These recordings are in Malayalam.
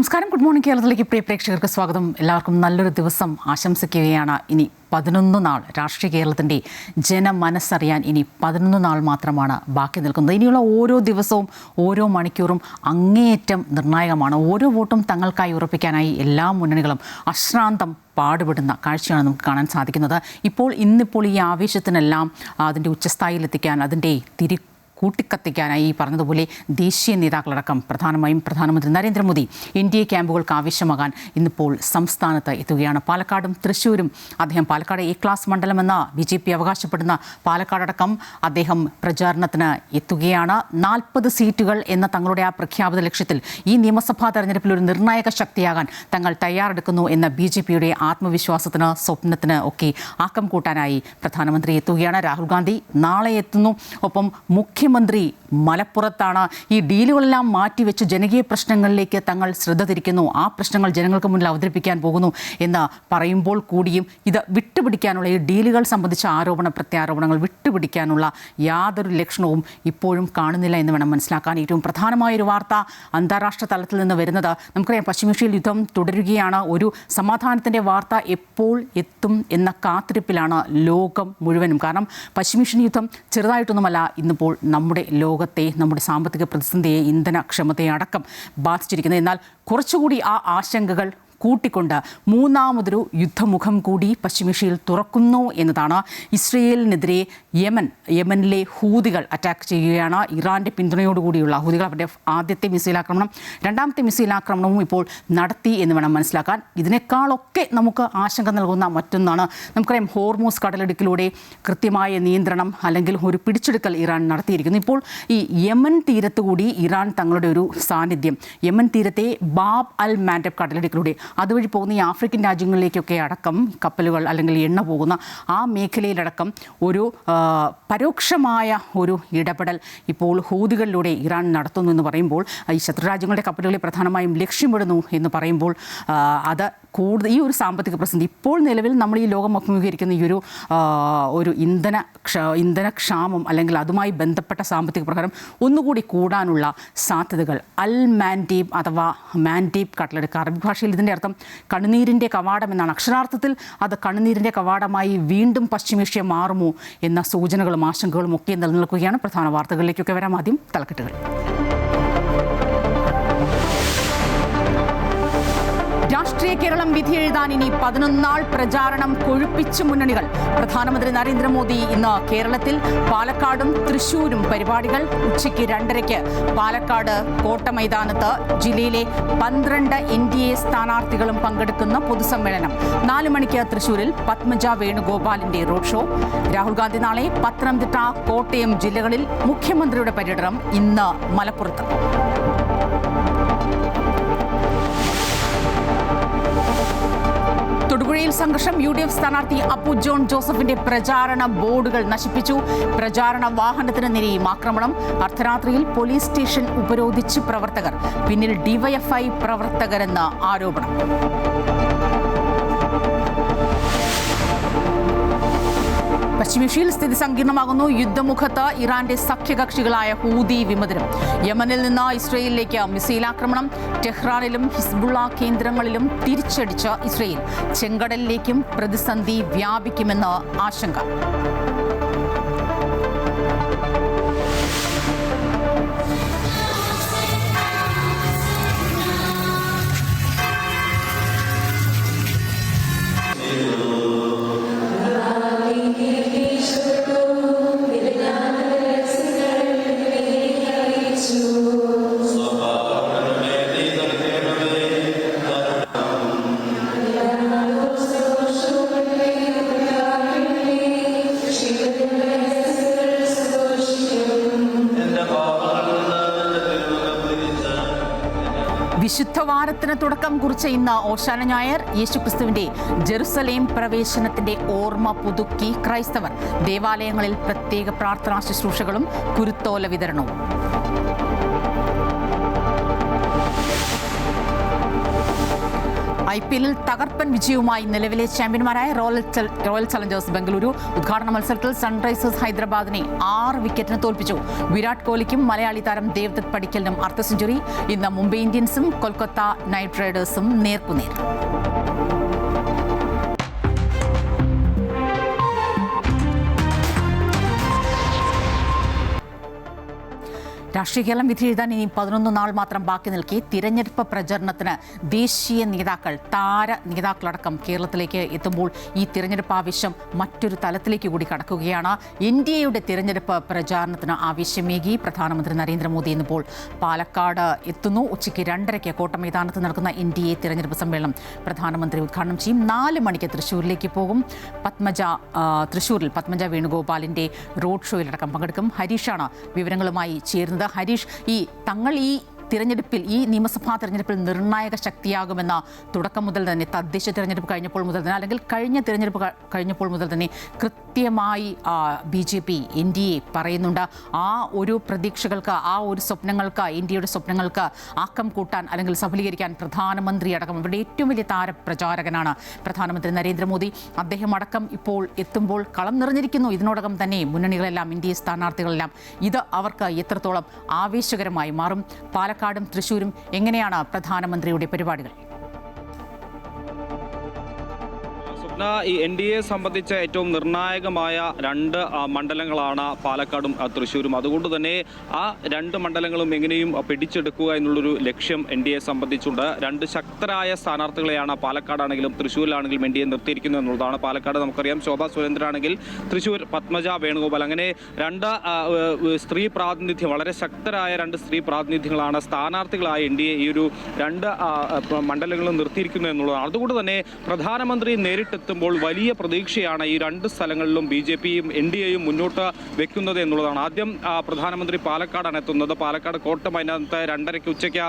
നമസ്കാരം. ഗുഡ് മോർണിംഗ് കേരളത്തിലേക്ക് പ്രിയ പ്രേക്ഷകർക്ക് സ്വാഗതം. എല്ലാവർക്കും നല്ലൊരു ദിവസം ആശംസിക്കുകയാണ്. ഇനി 11 നാൾ രാഷ്ട്രീയ കേരളത്തിൻ്റെ ജനമനസ്സറിയാൻ ഇനി 11 നാൾ മാത്രമാണ് ബാക്കി നിൽക്കുന്നത്. ഇനിയുള്ള ഓരോ ദിവസവും ഓരോ മണിക്കൂറും അങ്ങേയറ്റം നിർണായകമാണ്. ഓരോ വോട്ടും തങ്ങൾക്കായി ഉറപ്പിക്കാനായി എല്ലാ മുന്നണികളും അശ്രാന്തം പാടുപെടുന്ന കാഴ്ചയാണ് നമുക്ക് കാണാൻ സാധിക്കുന്നത്. ഇന്നിപ്പോൾ ഈ ആവേശത്തിനെല്ലാം അതിൻ്റെ ഉച്ചസ്ഥായിലെത്തിക്കാൻ, അതിൻ്റെ കൂട്ടിക്കത്തിക്കാനായി പറഞ്ഞതുപോലെ ദേശീയ നേതാക്കളടക്കം പ്രധാനമായും പ്രധാനമന്ത്രി നരേന്ദ്രമോദി NDA ക്യാമ്പുകൾക്ക് ആവശ്യമാകാൻ ഇന്നിപ്പോൾ സംസ്ഥാനത്ത് എത്തുകയാണ്. പാലക്കാടും തൃശ്ശൂരും അദ്ദേഹം പാലക്കാട് A ക്ലാസ് മണ്ഡലമെന്ന് BJP അവകാശപ്പെടുന്ന പാലക്കാടടക്കം അദ്ദേഹം പ്രചാരണത്തിന് എത്തുകയാണ്. 40 സീറ്റുകൾ എന്ന തങ്ങളുടെ ആ പ്രഖ്യാപിത ലക്ഷ്യത്തിൽ ഈ നിയമസഭാ തെരഞ്ഞെടുപ്പിൽ ഒരു നിർണായക ശക്തിയാകാൻ തങ്ങൾ തയ്യാറെടുക്കുന്നു എന്ന BJPയുടെ ആത്മവിശ്വാസത്തിന്, സ്വപ്നത്തിന് ഒക്കെ ആക്കം കൂട്ടാനായി പ്രധാനമന്ത്രി എത്തുകയാണ്. രാഹുൽ ഗാന്ധി നാളെ എത്തുന്നു. ഒപ്പം മുഖ്യമന്ത്രി മലപ്പുറത്താണ്. ഈ ഡീലുകളെല്ലാം മാറ്റിവെച്ച് ജനകീയ പ്രശ്നങ്ങളിലേക്ക് തങ്ങൾ ശ്രദ്ധ തിരിക്കുന്നു, ആ പ്രശ്നങ്ങൾ ജനങ്ങൾക്ക് മുന്നിൽ അവതരിപ്പിക്കാൻ പോകുന്നു എന്ന് പറയുമ്പോൾ കൂടിയും ഇത് വിട്ടുപിടിക്കാനുള്ള, ഈ ഡീലുകൾ സംബന്ധിച്ച ആരോപണ പ്രത്യാരോപണങ്ങൾ വിട്ടുപിടിക്കാനുള്ള യാതൊരു ലക്ഷണവും ഇപ്പോഴും കാണുന്നില്ല എന്ന് വേണം മനസ്സിലാക്കാൻ. ഏറ്റവും പ്രധാനമായൊരു വാർത്ത അന്താരാഷ്ട്ര തലത്തിൽ നിന്ന് വരുന്നത്, നമുക്കറിയാം പശ്ചിമേഷ്യയിൽ യുദ്ധം തുടരുകയാണ്. ഒരു സമാധാനത്തിൻ്റെ വാർത്ത എപ്പോൾ എത്തും എന്ന കാത്തിരിപ്പിലാണ് ലോകം മുഴുവനും. കാരണം പശ്ചിമേഷ്യൻ യുദ്ധം ചെറുതായിട്ടൊന്നുമല്ല ഇന്നിപ്പോൾ നമ്മുടെ ലോകത്തെ, നമ്മുടെ സാമ്പത്തിക പ്രതിസന്ധിയെ, ഇന്ധനക്ഷമതയെ അടക്കം ബാധിച്ചിരിക്കുന്നത്. എന്നാൽ കുറച്ചുകൂടി ആ ആശങ്കകൾ കൂട്ടിക്കൊണ്ട് മൂന്നാമതൊരു യുദ്ധമുഖം കൂടി പശ്ചിമേഷ്യയിൽ തുറക്കുന്നു എന്നതാണ്. ഇസ്രയേലിനെതിരെ യമനിലെ ഹൂതികൾ അറ്റാക്ക് ചെയ്യുകയാണ്. ഇറാൻ്റെ പിന്തുണയോടുകൂടിയുള്ള ഹൂതികൾ അവരുടെ ആദ്യത്തെ മിസൈൽ ആക്രമണം, രണ്ടാമത്തെ മിസൈൽ ആക്രമണവും ഇപ്പോൾ നടത്തി എന്ന് വേണം മനസ്സിലാക്കാൻ. ഇതിനേക്കാളൊക്കെ നമുക്ക് ആശങ്ക നൽകുന്ന മറ്റൊന്നാണ്, നമുക്കറിയാം ഹോർമൂസ് കടലിടുക്കിലൂടെ കൃത്യമായ നിയന്ത്രണം അല്ലെങ്കിൽ ഒരു പിടിച്ചെടുക്കൽ ഇറാൻ നടത്തിയിരിക്കുന്നു. ഇപ്പോൾ ഈ യമൻ തീരത്തുകൂടി ഇറാൻ തങ്ങളുടെ ഒരു സാന്നിധ്യം, യമൻ തീരത്തെ ബാബ് അൽ മാൻഡബ് കടലിടുക്കിലൂടെ അതുവഴി പോകുന്ന ഈ ആഫ്രിക്കൻ രാജ്യങ്ങളിലേക്കൊക്കെ അടക്കം കപ്പലുകൾ അല്ലെങ്കിൽ എണ്ണ പോകുന്ന ആ മേഖലയിലടക്കം ഒരു പരോക്ഷമായ ഒരു ഇടപെടൽ ഇപ്പോൾ ഹൂതികളിലൂടെ ഇറാൻ നടത്തുന്നു എന്ന് പറയുമ്പോൾ, ഈ ശത്രുരാജ്യങ്ങളുടെ കപ്പലുകളെ പ്രധാനമായും ലക്ഷ്യമിടുന്നു എന്ന് പറയുമ്പോൾ അത് കൂടുതൽ ഈ ഒരു സാമ്പത്തിക പ്രതിസന്ധി ഇപ്പോൾ നിലവിൽ നമ്മൾ ഈ ലോകം അഭിമുഖീകരിക്കുന്ന ഈ ഒരു ഇന്ധനക്ഷാമം അല്ലെങ്കിൽ അതുമായി ബന്ധപ്പെട്ട സാമ്പത്തിക പ്രകാരം ഒന്നുകൂടി കൂടാനുള്ള സാധ്യതകൾ. അൽ മാൻഡീബ് അഥവാ മാൻഡീബ് കടലെടുക്കുക, അറബി ഭാഷയിൽ ഇതിൻ്റെ അർത്ഥം കണ്ണുനീരിൻ്റെ കവാടം എന്നാണ്. അക്ഷരാർത്ഥത്തിൽ അത് കണ്ണുനീരിൻ്റെ കവാടമായി വീണ്ടും പശ്ചിമേഷ്യ മാറുമോ എന്ന സൂചനകളും ആശങ്കകളും ഒക്കെ നിലനിൽക്കുകയാണ്. പ്രധാന വാർത്തകളിലേക്കൊക്കെ വരാം. ആദ്യം തലക്കെട്ടുകൾ. രാഷ്ട്രീയ കേരളം വിധിയെഴുതാൻ ഇനി 11 നാൾ പ്രചാരണം കൊഴുപ്പിച്ച് മുന്നണികൾ. പ്രധാനമന്ത്രി നരേന്ദ്രമോദി ഇന്ന് കേരളത്തിൽ. പാലക്കാടും തൃശ്ശൂരും പരിപാടികൾ. ഉച്ചയ്ക്ക് 2:30 പാലക്കാട് കോട്ട മൈതാനത്ത് ജില്ലയിലെ 12 NDA സ്ഥാനാർത്ഥികളും പങ്കെടുക്കുന്ന പൊതുസമ്മേളനം. 4 മണിക്ക് തൃശ്ശൂരിൽ പത്മജ വേണുഗോപാലിന്റെ റോഡ് ഷോ. രാഹുൽ ഗാന്ധി നാളെ പത്തനംതിട്ട, കോട്ടയം ജില്ലകളിൽ. മുഖ്യമന്ത്രിയുടെ പര്യടനം ഇന്ന് മലപ്പുറത്ത്. തൊടുപുഴയിൽ സംഘർഷം. UDF സ്ഥാനാർത്ഥി അപ്പു ജോൺ ജോസഫിന്റെ പ്രചാരണ ബോർഡുകൾ നശിപ്പിച്ചു. പ്രചാരണ വാഹനത്തിന് നേരെയും ആക്രമണം. അർദ്ധരാത്രിയിൽ പോലീസ് സ്റ്റേഷൻ ഉപരോധിച്ച് പ്രവർത്തകർ. പിന്നിൽ DYFI പ്രവർത്തകരെന്ന് ആരോപണം. പശ്ചിമേഷ്യയിൽ സ്ഥിതി സങ്കീർണമാകുന്നു. യുദ്ധമുഖത്ത് ഇറാന്റെ സഖ്യകക്ഷികളായ ഹൂതി വിമതരും. യമനിൽ നിന്ന് ഇസ്രയേലിലേക്ക് മിസൈൽ ആക്രമണം. ടെഹ്റാനിലും ഹിസ്ബുള്ള കേന്ദ്രങ്ങളിലും തിരിച്ചടിച്ച് ഇസ്രയേൽ. ചെങ്കടലിലേക്കും പ്രതിസന്ധി വ്യാപിക്കുമെന്ന് ആശങ്ക. വിശുദ്ധവാരത്തിന് തുടക്കം കുറിച്ച ഇന്ന് ഓശാന ഞായർ. യേശുക്രിസ്തുവിന്റെ ജെറുസലേം പ്രവേശനത്തിന്റെ ഓർമ്മ പുതുക്കി ക്രൈസ്തവർ. ദേവാലയങ്ങളിൽ പ്രത്യേക പ്രാർത്ഥനാ ശുശ്രൂഷകളും കുരുത്തോല വിതരണവും. IPL തകർപ്പൻ വിജയവുമായി നിലവിലെ ചാമ്പ്യന്മാരായ റോയൽ ചലഞ്ചേഴ്സ് ബംഗളൂരു ഉദ്ഘാടന മത്സരത്തിൽ സൺറൈസേഴ്സ് ഹൈദരാബാദിനെ 6 വിക്കറ്റിന് തോൽപ്പിച്ചു. വിരാട് കോഹ്ലിക്കും മലയാളി താരം ദേവ്ദത്ത് പടിക്കലിനും അർദ്ധ സെഞ്ചുറി. ഇന്ന് മുംബൈ ഇന്ത്യൻസും കൊൽക്കത്ത നൈറ്റ് റൈഡേഴ്സും നേർക്കുനേർ. രാഷ്ട്രീയ കേരളം വിധിയെഴുതാൻ ഇനി 11 നാൾ മാത്രം ബാക്കി നിൽക്കെ തിരഞ്ഞെടുപ്പ് പ്രചരണത്തിന് ദേശീയ നേതാക്കൾ, താര നേതാക്കളടക്കം കേരളത്തിലേക്ക് എത്തുമ്പോൾ ഈ തിരഞ്ഞെടുപ്പ് ആവേശം മറ്റൊരു തലത്തിലേക്ക് കൂടി കടക്കുകയാണ്. NDAയുടെ തിരഞ്ഞെടുപ്പ് പ്രചാരണത്തിന് ആവേശമേകി പ്രധാനമന്ത്രി നരേന്ദ്രമോദി ഇന്നിപ്പോൾ പാലക്കാട് എത്തുന്നു. ഉച്ചയ്ക്ക് 2:30 കോട്ടമൈതാനത്ത് നടക്കുന്ന NDA തിരഞ്ഞെടുപ്പ് സമ്മേളനം പ്രധാനമന്ത്രി ഉദ്ഘാടനം ചെയ്യും. 4 മണിക്ക് തൃശ്ശൂരിലേക്ക് പോകും. തൃശ്ശൂരിൽ പത്മജ വേണുഗോപാലിൻ്റെ റോഡ് ഷോയിലടക്കം പങ്കെടുക്കും. ഹരീഷാണ് വിവരങ്ങളുമായി ചേരുന്നത്. ഹരീഷ്, ഈ തിരഞ്ഞെടുപ്പിൽ, ഈ നിയമസഭാ തിരഞ്ഞെടുപ്പിൽ നിർണായക ശക്തിയാകുമെന്ന തുടക്കം മുതൽ തന്നെ, തദ്ദേശ തിരഞ്ഞെടുപ്പ് കഴിഞ്ഞപ്പോൾ മുതൽ തന്നെ, അല്ലെങ്കിൽ കഴിഞ്ഞ തിരഞ്ഞെടുപ്പ് കഴിഞ്ഞപ്പോൾ മുതൽ തന്നെ കൃത്യമായി BJP NDA പറയുന്നുണ്ട്. ആ ഒരു പ്രതീക്ഷകൾക്ക്, ആ ഒരു സ്വപ്നങ്ങൾക്ക്, NDAയുടെ സ്വപ്നങ്ങൾക്ക് ആക്കം കൂട്ടാൻ അല്ലെങ്കിൽ സഫലീകരിക്കാൻ പ്രധാനമന്ത്രി അടക്കം അവരുടെ ഏറ്റവും വലിയ താരപ്രചാരകനാണ് പ്രധാനമന്ത്രി നരേന്ദ്രമോദി. അദ്ദേഹം അടക്കം ഇപ്പോൾ എത്തുമ്പോൾ കളം നിറഞ്ഞിരിക്കുന്നു. ഇതിനോടകം തന്നെ മുന്നണികളെല്ലാം, NDA സ്ഥാനാർത്ഥികളെല്ലാം. ഇത് അവർക്ക് എത്രത്തോളം ആവേശകരമായി മാറും? പാലക്കാടും തൃശ്ശൂരും എങ്ങനെയാണ് പ്രധാനമന്ത്രിയുടെ പരിപാടികൾ? ഈ NDA സംബന്ധിച്ച ഏറ്റവും നിർണായകമായ 2 മണ്ഡലങ്ങളാണ് പാലക്കാടും തൃശ്ശൂരും. അതുകൊണ്ട് തന്നെ ആ 2 മണ്ഡലങ്ങളും എങ്ങനെയും പിടിച്ചെടുക്കുക എന്നുള്ളൊരു ലക്ഷ്യം NDA സംബന്ധിച്ചുണ്ട്. 2 ശക്തരായ സ്ഥാനാർത്ഥികളെയാണ് പാലക്കാടാണെങ്കിലും തൃശ്ശൂരിലാണെങ്കിലും NDA നിർത്തിയിരിക്കുന്നത് എന്നുള്ളതാണ്. പാലക്കാട് നമുക്കറിയാം ശോഭാ സുരേന്ദ്രനാണെങ്കിൽ, തൃശ്ശൂർ പത്മജ വേണുഗോപാൽ. അങ്ങനെ 2 സ്ത്രീ പ്രാതിനിധ്യം, വളരെ ശക്തരായ 2 സ്ത്രീ പ്രാതിനിധ്യങ്ങളാണ് സ്ഥാനാർത്ഥികളായ NDA ഈ ഒരു 2 മണ്ഡലങ്ങളും നിർത്തിയിരിക്കുന്നത് എന്നുള്ളതാണ്. അതുകൊണ്ട് തന്നെ പ്രധാനമന്ത്രി നേരിട്ട് എത്തുമ്പോൾ വലിയ പ്രതീക്ഷയാണ് ഈ 2 സ്ഥലങ്ങളിലും BJPയും NDAയും മുന്നോട്ട് വെക്കുന്നത് എന്നുള്ളതാണ്. ആദ്യം പ്രധാനമന്ത്രി പാലക്കാടാണ് എത്തുന്നത്. പാലക്കാട് കോട്ടമൈതാനത്ത് 2:30 ഉച്ചയ്ക്ക്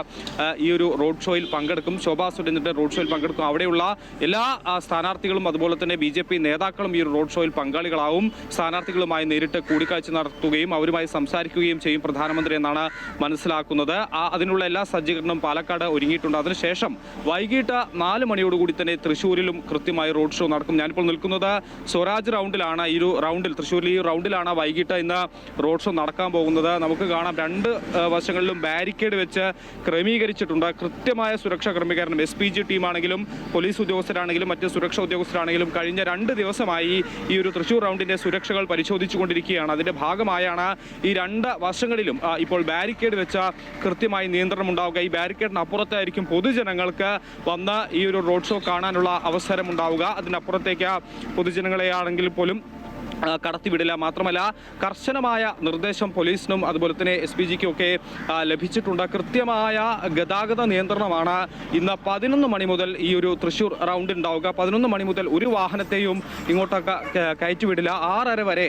ഈ ഒരു റോഡ് ഷോയിൽ പങ്കെടുക്കും. ശോഭാ സുരേന്ദ്രന്റെ റോഡ് ഷോയിൽ പങ്കെടുക്കും. അവിടെയുള്ള എല്ലാ സ്ഥാനാർത്ഥികളും അതുപോലെ തന്നെ BJP നേതാക്കളും ഈ ഒരു റോഡ് ഷോയിൽ പങ്കാളികളാവും. സ്ഥാനാർത്ഥികളുമായി നേരിട്ട് കൂടിക്കാഴ്ച നടത്തുകയും അവരുമായി സംസാരിക്കുകയും ചെയ്യും പ്രധാനമന്ത്രി എന്നാണ് മനസ്സിലാക്കുന്നത്. അതിനുള്ള എല്ലാ സജ്ജീകരണവും പാലക്കാട് ഒരുങ്ങിയിട്ടുണ്ട്. അതിനുശേഷം വൈകിട്ട് 4 മണിയോടുകൂടി തന്നെ തൃശ്ശൂരിലും കൃത്യമായി റോഡ് ഷോ നടക്കും. ഞാനിപ്പോൾ നിൽക്കുന്നത് സ്വരാജ് റൗണ്ടിലാണ്. ഈ ഒരു റൗണ്ടിൽ, തൃശ്ശൂരിൽ ഈ റൗണ്ടിലാണ് വൈകിട്ട് ഇന്ന് റോഡ് ഷോ നടക്കാൻ പോകുന്നത്. നമുക്ക് കാണാം 2 വശങ്ങളിലും ബാരിക്കേഡ് വെച്ച് ക്രമീകരിച്ചിട്ടുണ്ട്. കൃത്യമായ സുരക്ഷാ ക്രമീകരണം. SPG ടീമാണെങ്കിലും പോലീസ് ഉദ്യോഗസ്ഥരാണെങ്കിലും മറ്റ് സുരക്ഷാ ഉദ്യോഗസ്ഥരാണെങ്കിലും കഴിഞ്ഞ 2 ദിവസമായി ഈ ഒരു തൃശ്ശൂർ റൗണ്ടിന്റെ സുരക്ഷകൾ പരിശോധിച്ചുകൊണ്ടിരിക്കുകയാണ്. അതിന്റെ ഭാഗമായാണ് ഈ 2 വശങ്ങളിലും ഇപ്പോൾ ബാരിക്കേഡ് വെച്ച കൃത്യമായി നിയന്ത്രണം ഉണ്ടാവുക. ഈ ബാരിക്കേഡിന് അപ്പുറത്തായിരിക്കും പൊതുജനങ്ങൾക്ക് വന്ന് ഈ ഒരു റോഡ് ഷോ കാണാനുള്ള അവസരം ഉണ്ടാവുക. അതിനപ്പുറത്തേക്ക് പൊതുജനങ്ങളെയാണെങ്കിൽ പോലും കടത്തിവിടില്ല. മാത്രമല്ല കർശനമായ നിർദ്ദേശം പോലീസിനും അതുപോലെ തന്നെ SPGക്കും ഒക്കെ ലഭിച്ചിട്ടുണ്ട്. കൃത്യമായ ഗതാഗത നിയന്ത്രണമാണ് ഇന്ന് 11 മണി മുതൽ ഈ ഒരു തൃശ്ശൂർ റൗണ്ട് ഉണ്ടാവുക. 11 മണി മുതൽ ഒരു വാഹനത്തെയും ഇങ്ങോട്ടൊക്കെ കയറ്റിവിടില്ല. 6:30 വരെ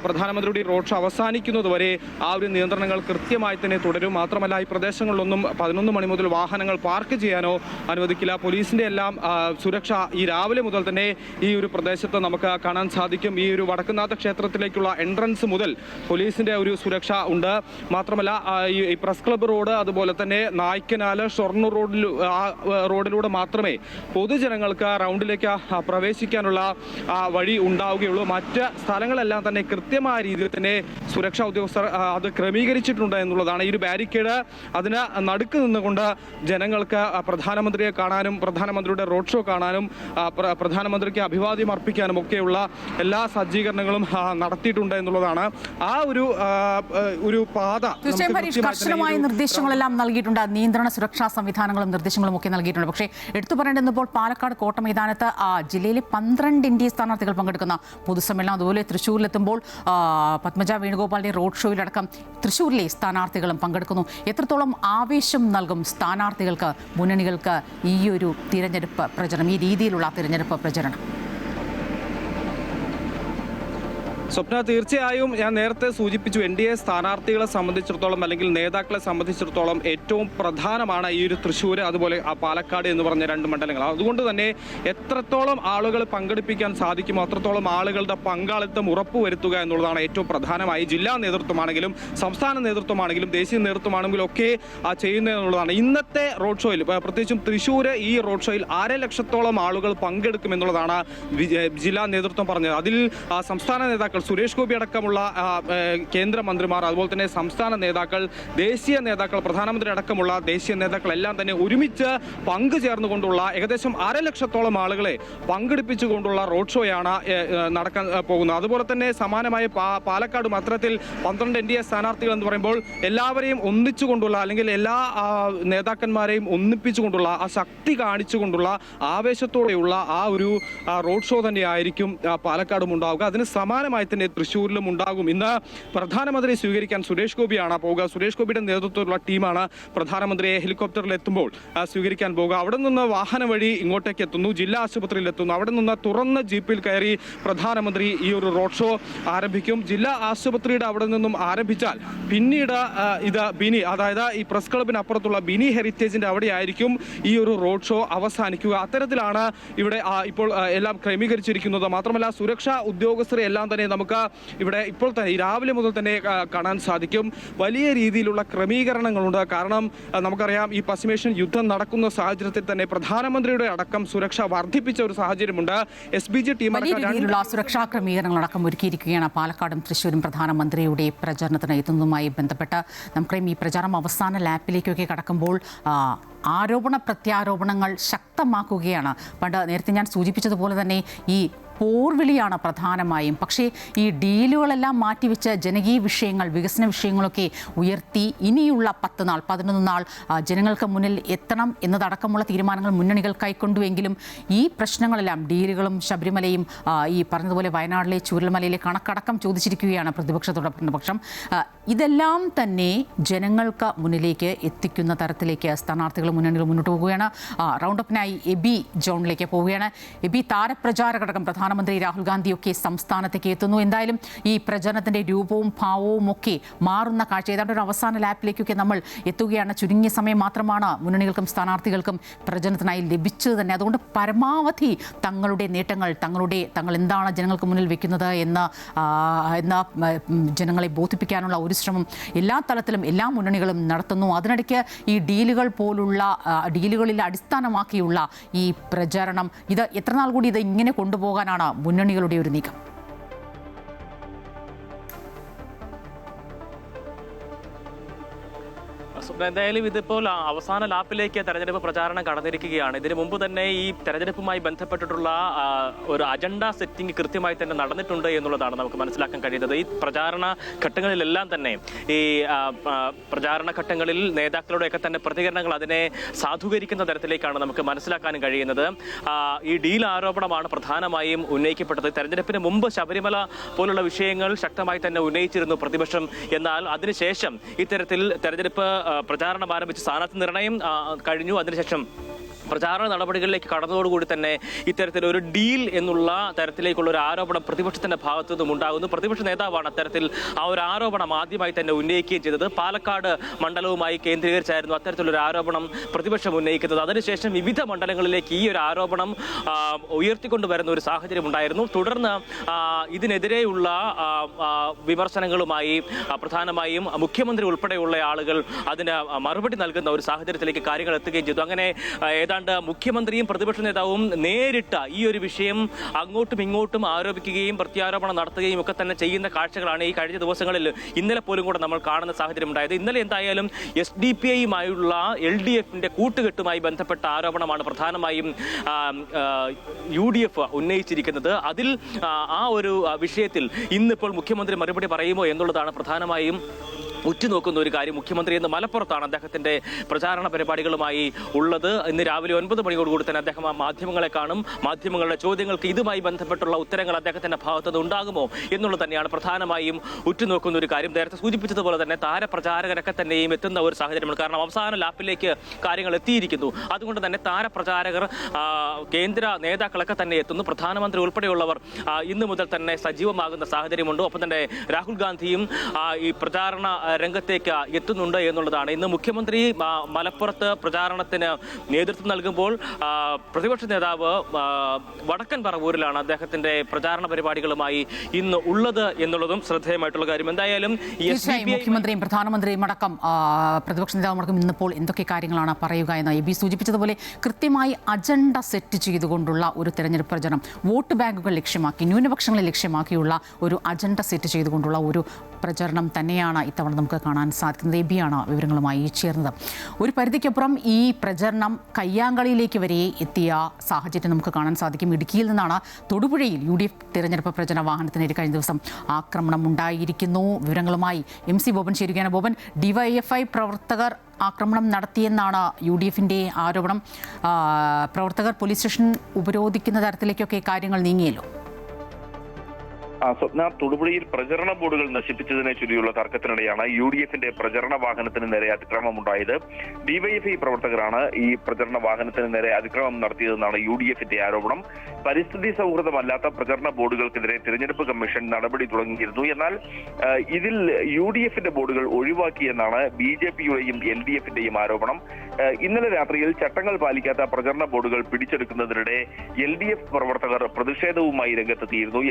പ്രധാനമന്ത്രിയുടെ റോഡ് ഷോ അവസാനിക്കുന്നത് വരെ ആ ഒരു നിയന്ത്രണങ്ങൾ കൃത്യമായി തന്നെ തുടരും. മാത്രമല്ല ഈ പ്രദേശങ്ങളിലൊന്നും 11 മണി മുതൽ വാഹനങ്ങൾ പാർക്ക് ചെയ്യാനോ അനുവദിക്കില്ല. പോലീസിന്റെ എല്ലാം സുരക്ഷ ഈ രാവിലെ മുതൽ തന്നെ ഈ ഒരു പ്രദേശത്ത് നമുക്ക് കാണാൻ സാധിക്കും. ഈ ഒരു വടക്കുന്നാഥ ക്ഷേത്രത്തിലേക്കുള്ള എൻട്രൻസ് മുതൽ പോലീസിന്റെ ഒരു സുരക്ഷ ഉണ്ട്. മാത്രമല്ല ഈ പ്രസ് ക്ലബ്ബ് റോഡ്, അതുപോലെ തന്നെ നായ്ക്കനാല്, ഷൊർണൂർ റോഡിലൂടെ മാത്രമേ പൊതുജനങ്ങൾക്ക് റൗണ്ടിലേക്ക് പ്രവേശിക്കാനുള്ള വഴി ഉണ്ടാവുകയുള്ളൂ. മറ്റ് സ്ഥലങ്ങളെല്ലാം തന്നെ കൃത്യമായ രീതിയിൽ തന്നെ സുരക്ഷാ ഉദ്യോഗസ്ഥർ അത് ക്രമീകരിച്ചിട്ടുണ്ട് എന്നുള്ളതാണ്. ഈ ഒരു ബാരിക്കേഡ് അതിന് നടുക്ക് നിന്നുകൊണ്ട് ജനങ്ങൾക്ക് പ്രധാനമന്ത്രിയെ കാണാനും പ്രധാനമന്ത്രിയുടെ റോഡ് ഷോ കാണാനും പ്രധാനമന്ത്രിക്ക് അഭിവാദ്യം അർപ്പിക്കാനും ഒക്കെയുള്ള എല്ലാ സജ്ജീകരണങ്ങളും നടത്തിയിട്ടുണ്ട് എന്നുള്ളതാണ്. ആ ഒരു പാത കർശനമായ നിർദ്ദേശങ്ങളെല്ലാം നൽകിയിട്ടുണ്ട്. നിയന്ത്രണ സുരക്ഷാ സംവിധാനങ്ങളും നിർദ്ദേശങ്ങളും ഒക്കെ നൽകിയിട്ടുണ്ട്. പക്ഷേ എടുത്തു പറയേണ്ടപ്പോൾ പാലക്കാട് കോട്ടമൈതാനത്ത് ജില്ലയിലെ 12 NDA സ്ഥാനാർത്ഥികൾ പങ്കെടുക്കുന്ന പൊതുസമ്മേളനം, അതുപോലെ തൃശ്ശൂരിലെത്തുമ്പോൾ പത്മജ വേണുഗോപാലിന്റെ റോഡ് ഷോയിലടക്കം തൃശ്ശൂരിലെ സ്ഥാനാർത്ഥികളും പങ്കെടുക്കുന്നു. എത്രത്തോളം ആവേശം നൽകും സ്ഥാനാർത്ഥികൾക്ക്, മുന്നണികൾക്ക് ഈ ഒരു തിരഞ്ഞെടുപ്പ് പ്രചരണം, ഈ രീതിയിലുള്ള തിരഞ്ഞെടുപ്പ് പ്രചരണം? സ്വപ്ന, തീർച്ചയായും ഞാൻ നേരത്തെ സൂചിപ്പിച്ചു, NDA സ്ഥാനാർത്ഥികളെ സംബന്ധിച്ചിടത്തോളം അല്ലെങ്കിൽ നേതാക്കളെ സംബന്ധിച്ചിടത്തോളം ഏറ്റവും പ്രധാനമാണ് ഈ ഒരു തൃശ്ശൂർ അതുപോലെ പാലക്കാട് എന്ന് പറഞ്ഞ രണ്ട് മണ്ഡലങ്ങൾ. അതുകൊണ്ട് തന്നെ എത്രത്തോളം ആളുകൾ പങ്കെടുപ്പിക്കാൻ സാധിക്കുമോ അത്രത്തോളം ആളുകളുടെ പങ്കാളിത്തം ഉറപ്പുവരുത്തുക എന്നുള്ളതാണ് ഏറ്റവും പ്രധാനമായി ജില്ലാ നേതൃത്വമാണെങ്കിലും സംസ്ഥാന നേതൃത്വമാണെങ്കിലും ദേശീയ നേതൃത്വമാണെങ്കിലും ഒക്കെ ചെയ്യുന്നതെന്നുള്ളതാണ്. ഇന്നത്തെ റോഡ് ഷോയിൽ പ്രത്യേകിച്ചും തൃശ്ശൂർ ഈ റോഡ് ഷോയിൽ 1.5 ലക്ഷത്തോളം ആളുകൾ പങ്കെടുക്കുമെന്നുള്ളതാണ് ജില്ലാ നേതൃത്വം പറഞ്ഞത്. അതിൽ സംസ്ഥാന നേതാക്കൾ സുരേഷ് ഗോപി അടക്കമുള്ള കേന്ദ്രമന്ത്രിമാർ, അതുപോലെ തന്നെ സംസ്ഥാന നേതാക്കൾ, ദേശീയ നേതാക്കൾ, പ്രധാനമന്ത്രി അടക്കമുള്ള ദേശീയ നേതാക്കൾ എല്ലാം തന്നെ ഒരുമിച്ച് പങ്കുചേർന്നുകൊണ്ടുള്ള ഏകദേശം 1.5 ലക്ഷത്തോളം ആളുകളെ പങ്കെടുപ്പിച്ചുകൊണ്ടുള്ള റോഡ് ഷോയാണ് നടക്കാൻ പോകുന്നത്. അതുപോലെ തന്നെ സമാനമായ പാലക്കാടും അത്തരത്തിൽ 12 NDA സ്ഥാനാർത്ഥികൾ എന്ന് പറയുമ്പോൾ എല്ലാവരെയും ഒന്നിച്ചുകൊണ്ടുള്ള അല്ലെങ്കിൽ എല്ലാ നേതാക്കന്മാരെയും ഒന്നിപ്പിച്ചുകൊണ്ടുള്ള ആ ശക്തി കാണിച്ചുകൊണ്ടുള്ള ആവേശത്തോടെയുള്ള ആ ഒരു റോഡ് ഷോ തന്നെയായിരിക്കും പാലക്കാടും ഉണ്ടാവുക. അതിന് സമാനമായി തന്നെ തൃശ്ശൂരിലും ഉണ്ടാകും. ഇന്ന് പ്രധാനമന്ത്രി സ്വീകരിക്കാൻ സുരേഷ് ഗോപിയാണ് പോകുക. സുരേഷ് ഗോപിയുടെ നേതൃത്വത്തിലുള്ള ടീമാണ് പ്രധാനമന്ത്രിയെ ഹെലികോപ്റ്ററിൽ എത്തുമ്പോൾ സ്വീകരിക്കാൻ പോകുക. അവിടെ നിന്ന് വാഹനം വഴി ഇങ്ങോട്ടേക്ക് എത്തുന്നു, ജില്ലാ ആശുപത്രിയിൽ എത്തുന്നു. അവിടെ നിന്ന് തുറന്ന ജീപ്പിൽ കയറി പ്രധാനമന്ത്രി ഈ ഒരു റോഡ് ഷോ ആരംഭിക്കും. ജില്ലാ ആശുപത്രിയുടെ അവിടെ നിന്നും ആരംഭിച്ചാൽ പിന്നീട് ഇത് ബിനി, അതായത് ഈ പ്രസ് ക്ലബിന് അപ്പുറത്തുള്ള ബിനി ഹെറിറ്റേജിന്റെ അവിടെയായിരിക്കും ഈ ഒരു റോഡ് ഷോ അവസാനിക്കുക. അത്തരത്തിലാണ് ഇവിടെ ഇപ്പോൾ എല്ലാം ക്രമീകരിച്ചിരിക്കുന്നത്. മാത്രമല്ല സുരക്ഷാ ഉദ്യോഗസ്ഥരെ എല്ലാം തന്നെ നമുക്ക് ഇവിടെ ഇപ്പോൾ തന്നെ രാവിലെ മുതൽ തന്നെ കാണാൻ സാധിക്കും. വലിയ രീതിയിലുള്ള ക്രമീകരണങ്ങളുണ്ട്. കാരണം നമുക്കറിയാം, ഈ പശ്ചിമേഷ്യൻ യുദ്ധം നടക്കുന്ന സാഹചര്യത്തിൽ തന്നെ പ്രധാനമന്ത്രിയുടെ അടക്കം സുരക്ഷ വർദ്ധിപ്പിച്ച ഒരു സാഹചര്യമുണ്ട്. SBG ടീം രീതിയിലുള്ള സുരക്ഷാ ക്രമീകരണങ്ങളടക്കം ഒരുക്കിയിരിക്കുകയാണ് പാലക്കാടും തൃശ്ശൂരും പ്രധാനമന്ത്രിയുടെ പ്രചരണത്തിന് എത്തുന്നതുമായി ബന്ധപ്പെട്ട്. നമുക്കറിയാം, ഈ പ്രചാരണം അവസാന ലാപ്പിലേക്കൊക്കെ കടക്കുമ്പോൾ ആരോപണ പ്രത്യാരോപണങ്ങൾ ശക്തമാക്കുകയാണ്. പണ്ട് നേരത്തെ ഞാൻ സൂചിപ്പിച്ചതുപോലെ തന്നെ ഈ പോർവിളിയാണ് പ്രധാനമായും. പക്ഷേ ഈ ഡീലുകളെല്ലാം മാറ്റിവെച്ച് ജനകീയ വിഷയങ്ങൾ, വികസന വിഷയങ്ങളൊക്കെ ഉയർത്തി ഇനിയുള്ള 10 നാൾ 11 നാൾ ജനങ്ങൾക്ക് മുന്നിൽ എത്തണം എന്നതടക്കമുള്ള തീരുമാനങ്ങൾ മുന്നണികൾ കൈക്കൊണ്ടുവെങ്കിലും ഈ പ്രശ്നങ്ങളെല്ലാം, ഡീലുകളും ശബരിമലയും ഈ പറഞ്ഞതുപോലെ വയനാട്ടിലെ ചൂരൽമലയിലെ കണക്കടക്കം ചോദിച്ചിരിക്കുകയാണ് പ്രതിപക്ഷം. ഇതെല്ലാം തന്നെ ജനങ്ങൾക്ക് മുന്നിലേക്ക് എത്തിക്കുന്ന തരത്തിലേക്ക് സ്ഥാനാർത്ഥികൾ മുന്നണികൾ മുന്നോട്ട് പോവുകയാണ്. റൗണ്ട് അപ്പിനായി എബി ജോണിലേക്ക് പോവുകയാണ്. എബി, താരപ്രചാരകടക്കം പ്രധാനമന്ത്രി രാഹുൽ ഗാന്ധിയൊക്കെ സംസ്ഥാനത്തേക്ക് എത്തുന്നു. എന്തായാലും ഈ പ്രചരണത്തിന്റെ രൂപവും ഭാവവും ഒക്കെ മാറുന്ന കാഴ്ച, ഏതാണ്ട് ഒരു അവസാന ലാപ്പിലേക്കൊക്കെ നമ്മൾ എത്തുകയാണ്. ചുരുങ്ങിയ സമയം മാത്രമാണ് മുന്നണികൾക്കും സ്ഥാനാർത്ഥികൾക്കും പ്രചരണത്തിനായി ലഭിച്ചത് തന്നെ. അതുകൊണ്ട് പരമാവധി തങ്ങളുടെ നേട്ടങ്ങൾ, തങ്ങൾ എന്താണ് ജനങ്ങൾക്ക് മുന്നിൽ വെക്കുന്നത് എന്ന് ജനങ്ങളെ ബോധിപ്പിക്കാനുള്ള ഒരു ശ്രമം എല്ലാ തലത്തിലും എല്ലാ മുന്നണികളും നടത്തുന്നു. അതിനിടയ്ക്ക് ഈ ഡീലുകളിൽ അടിസ്ഥാനമാക്കിയുള്ള ഈ പ്രചരണം, ഇത് എത്ര നാൾ കൂടി ഇത് ഇങ്ങനെ കൊണ്ടുപോകാനാണ് മുന്നണികളുടെ ഒരു നീക്കം? എന്തായാലും ഇതിപ്പോൾ അവസാന ലാപ്പിലേക്ക് തെരഞ്ഞെടുപ്പ് പ്രചാരണം കടന്നിരിക്കുകയാണ്. ഇതിനു മുമ്പ് തന്നെ ഈ തെരഞ്ഞെടുപ്പുമായി ബന്ധപ്പെട്ടിട്ടുള്ള ഒരു അജണ്ട സെറ്റിംഗ് കൃത്യമായി തന്നെ നടന്നിട്ടുണ്ട് എന്നുള്ളതാണ് നമുക്ക് മനസ്സിലാക്കാൻ കഴിയുന്നത്. ഈ പ്രചാരണ ഘട്ടങ്ങളിലെല്ലാം തന്നെ ഈ പ്രചാരണ ഘട്ടങ്ങളിൽ നേതാക്കളുടെയൊക്കെ തന്നെ പ്രതികരണങ്ങൾ അതിനെ സാധൂകരിക്കുന്ന തരത്തിലേക്കാണ് നമുക്ക് മനസ്സിലാക്കാനും കഴിയുന്നത്. ഈ ഡീൽ ആരോപണമാണ് പ്രധാനമായും ഉന്നയിക്കപ്പെട്ടത്. തെരഞ്ഞെടുപ്പിന് മുമ്പ് ശബരിമല പോലുള്ള വിഷയങ്ങൾ ശക്തമായി തന്നെ ഉന്നയിച്ചിരുന്നു പ്രതിപക്ഷം. എന്നാൽ അതിനുശേഷം ഇത്തരത്തിൽ തെരഞ്ഞെടുപ്പ് പ്രചാരണം ആരംഭിച്ച് സ്ഥാനാർത്ഥി നിർണയം കഴിഞ്ഞു. അതിനുശേഷം പ്രചാരണ നടപടികളിലേക്ക് കടന്നതോടുകൂടി തന്നെ ഇത്തരത്തിലൊരു ഡീൽ എന്നുള്ള തരത്തിലേക്കുള്ള ഒരു ആരോപണം പ്രതിപക്ഷത്തിന്റെ ഭാഗത്തു നിന്നും ഉണ്ടാകുന്നു. പ്രതിപക്ഷ നേതാവാണ് അത്തരത്തിൽ ആ ഒരു ആരോപണം ആദ്യമായി തന്നെ ഉന്നയിക്കുകയും ചെയ്തത്. പാലക്കാട് മണ്ഡലവുമായി കേന്ദ്രീകരിച്ചായിരുന്നു അത്തരത്തിലൊരു ആരോപണം പ്രതിപക്ഷം ഉന്നയിക്കുന്നത്. അതിനുശേഷം വിവിധ മണ്ഡലങ്ങളിലേക്ക് ഈ ഒരു ആരോപണം ഉയർത്തിക്കൊണ്ടുവരുന്ന ഒരു സാഹചര്യം ഉണ്ടായിരുന്നു. തുടർന്ന് ഇതിനെതിരെയുള്ള വിമർശനങ്ങളുമായി പ്രധാനമായും മുഖ്യമന്ത്രി ഉൾപ്പെടെയുള്ള ആളുകൾ അതിന് മറുപടി നൽകുന്ന ഒരു സാഹചര്യത്തിലേക്ക് കാര്യങ്ങൾ എത്തുകയും ചെയ്തു. അങ്ങനെ മുഖ്യമന്ത്രിയും പ്രതിപക്ഷ നേതാവും നേരിട്ട് ഈ ഒരു വിഷയം അങ്ങോട്ടും ഇങ്ങോട്ടും ആരോപിക്കുകയും പ്രത്യാരോപണം നടത്തുകയും ഒക്കെ തന്നെ ചെയ്യുന്ന കാഴ്ചകളാണ് ഈ കഴിഞ്ഞ ദിവസങ്ങളിൽ ഇന്നലെ പോലും കൂടെ നമ്മൾ കാണുന്ന സാഹചര്യം ഉണ്ടായത്. ഇന്നലെ എന്തായാലും SDPIയുമായുള്ള LDFന്റെ കൂട്ടുകെട്ടുമായി ബന്ധപ്പെട്ട ആരോപണമാണ് പ്രധാനമായും UDF ഉന്നയിച്ചിരിക്കുന്നത്. അതിൽ ആ ഒരു വിഷയത്തിൽ ഇന്നിപ്പോൾ മുഖ്യമന്ത്രി മറുപടി പറയുമോ എന്നുള്ളതാണ് പ്രധാനമായും ഉറ്റുനോക്കുന്ന ഒരു കാര്യം മുഖ്യമന്ത്രി ഇന്ന് മലപ്പുറത്താണ് അദ്ദേഹത്തിന്റെ പ്രചാരണ പരിപാടികളുമായി ഉള്ളത്. ഇന്ന് രാവിലെ 9 മണിയോടുകൂടി തന്നെ അദ്ദേഹം മാധ്യമങ്ങളെ കാണും. മാധ്യമങ്ങളുടെ ചോദ്യങ്ങൾക്ക് ഇതുമായി ബന്ധപ്പെട്ടുള്ള ഉത്തരങ്ങൾ അദ്ദേഹത്തിന്റെ ഭാഗത്തുനിന്ന് ഉണ്ടാകുമോ എന്നുള്ളത് തന്നെയാണ് പ്രധാനമായും ഉറ്റുനോക്കുന്ന ഒരു കാര്യം. നേരത്തെ സൂചിപ്പിച്ചതുപോലെ തന്നെ താരപ്രചാരകരൊക്കെ തന്നെയും എത്തുന്ന ഒരു സാഹചര്യമാണ്. കാരണം അവസാന ലാപ്പിലേക്ക് കാര്യങ്ങൾ എത്തിയിരിക്കുന്നു. അതുകൊണ്ട് തന്നെ താരപ്രചാരകർ കേന്ദ്ര നേതാക്കളൊക്കെ തന്നെ എത്തുന്നു. പ്രധാനമന്ത്രി ഉൾപ്പെടെയുള്ളവർ ഇന്ന് മുതൽ തന്നെ സജീവമാകുന്ന സാഹചര്യമുണ്ട്. ഒപ്പം തന്നെ രാഹുൽ ഗാന്ധിയും ഈ പ്രചാരണ രംഗത്തേക്ക് എത്തുന്നുണ്ട് എന്നുള്ളതാണ്. ഇന്ന് മുഖ്യമന്ത്രി മലപ്പുറത്ത് പ്രചാരണത്തിന് നേതൃത്വം നൽകുമ്പോൾ പ്രതിപക്ഷ നേതാവ് വടക്കൻ പറവൂരിലാണ് അദ്ദേഹത്തിന്റെ പ്രചാരണ പരിപാടികളുമായി ഇന്ന് ഉള്ളത് എന്നുള്ളതും ശ്രദ്ധേയമായിട്ടുള്ള കാര്യം. എന്തായാലും മുഖ്യമന്ത്രിയും പ്രധാനമന്ത്രിയും അടക്കം പ്രതിപക്ഷ നേതാവും അടക്കം ഇന്നിപ്പോൾ എന്തൊക്കെ കാര്യങ്ങളാണ് പറയുക എന്ന് എബി സൂചിപ്പിച്ചതുപോലെ കൃത്യമായി അജണ്ട സെറ്റ് ചെയ്തുകൊണ്ടുള്ള ഒരു തെരഞ്ഞെടുപ്പ് പ്രചരണം, വോട്ട് ബാങ്കുകൾ ലക്ഷ്യമാക്കി, ന്യൂനപക്ഷങ്ങളെ ലക്ഷ്യമാക്കിയുള്ള ഒരു അജണ്ട സെറ്റ് ചെയ്തുകൊണ്ടുള്ള ഒരു പ്രചരണം തന്നെയാണ് ഇത്തവണ നമുക്ക് കാണാൻ സാധിക്കുന്നത്. എബിയാണ് വിവരങ്ങളുമായി ചേർന്നത്. ഒരു പരിധിക്കപ്പുറം ഈ പ്രചരണം കയ്യാങ്കളിയിലേക്ക് വരെ എത്തിയ സാഹചര്യം നമുക്ക് കാണാൻ സാധിക്കും. ഇടുക്കിയിൽ നിന്നാണ് തൊടുപുഴയിൽ UDF തിരഞ്ഞെടുപ്പ് പ്രചരണ വാഹനത്തിനെതിരെ കഴിഞ്ഞ ദിവസം ആക്രമണം ഉണ്ടായിരിക്കുന്നു. വിവരങ്ങളുമായി MC ബോബൻ ചേരുകയാണ്. ബോബൻ, DYFI പ്രവർത്തകർ ആക്രമണം നടത്തിയെന്നാണ് UDFിൻ്റെ ആരോപണം. പ്രവർത്തകർ പോലീസ് സ്റ്റേഷൻ ഉപരോധിക്കുന്ന തരത്തിലേക്കൊക്കെ കാര്യങ്ങൾ നീങ്ങിയല്ലോ. സ്വപ്ന, തൊടുപുഴയിൽ പ്രചരണ ബോർഡുകൾ നശിപ്പിച്ചതിനെ ചൊല്ലിയുള്ള തർക്കത്തിനിടെയാണ് UDFിന്റെ പ്രചരണ വാഹനത്തിന് നേരെ അതിക്രമമുണ്ടായത്. DYFI പ്രവർത്തകരാണ് ഈ പ്രചരണ വാഹനത്തിന് നേരെ അതിക്രമം നടത്തിയതെന്നാണ് UDFിന്റെ ആരോപണം. പരിസ്ഥിതി സൗഹൃദമല്ലാത്ത പ്രചരണ ബോർഡുകൾക്കെതിരെ തിരഞ്ഞെടുപ്പ് കമ്മീഷൻ നടപടി തുടങ്ങിയിരുന്നു. എന്നാൽ ഇതിൽ UDFിന്റെ ബോർഡുകൾ ഒഴിവാക്കിയെന്നാണ് BJPയുടെയും LDFിന്റെയും ആരോപണം. ഇന്നലെ രാത്രിയിൽ ചട്ടങ്ങൾ പാലിക്കാത്ത പ്രചരണ ബോർഡുകൾ പിടിച്ചെടുക്കുന്നതിനിടെ LDF പ്രവർത്തകർ പ്രതിഷേധവുമായി രംഗത്തെത്തിയിരുന്നു.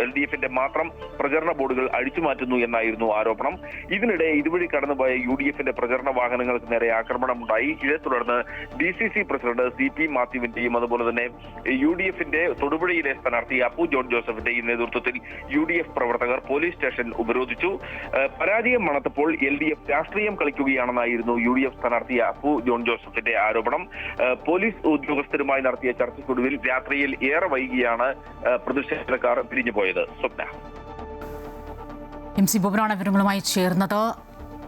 LDFിന്റെ മാത്രം പ്രചരണ ബോർഡുകൾ അഴിച്ചുമാറ്റുന്നു എന്നായിരുന്നു ആരോപണം. ഇതിനിടെ ഇതുവഴി കടന്നുപോയ UDFിന്റെ പ്രചരണ വാഹനങ്ങൾക്ക് നേരെ ആക്രമണമുണ്ടായി. ഇതേ തുടർന്ന് DCC പ്രസിഡന്റ് CP മാത്യുവിന്റെയും അതുപോലെ തന്നെ UDFിന്റെ തൊടുപുഴയിലെ സ്ഥാനാർത്ഥി അപ്പു ജോൺ ജോസഫിന്റെയും നേതൃത്വത്തിൽ UDF പ്രവർത്തകർ പോലീസ് സ്റ്റേഷൻ ഉപരോധിച്ചു. പരാജയം മണത്തപ്പോൾ LDF രാഷ്ട്രീയം കളിക്കുകയാണെന്നായിരുന്നു UDF സ്ഥാനാർത്ഥി അപ്പു ജോൺ ജോസഫിന്റെ ആരോപണം. പോലീസ് ഉദ്യോഗസ്ഥരുമായി നടത്തിയ ചർച്ചയ്ക്കൊടുവിൽ രാത്രിയിൽ ഏറെ വൈകിയാണ് പ്രതിഷേധക്കാർ പിരിഞ്ഞുപോയത്. സ്വപ്ന, MC ബോബനാണ് വിവരങ്ങളുമായി ചേർന്നത്.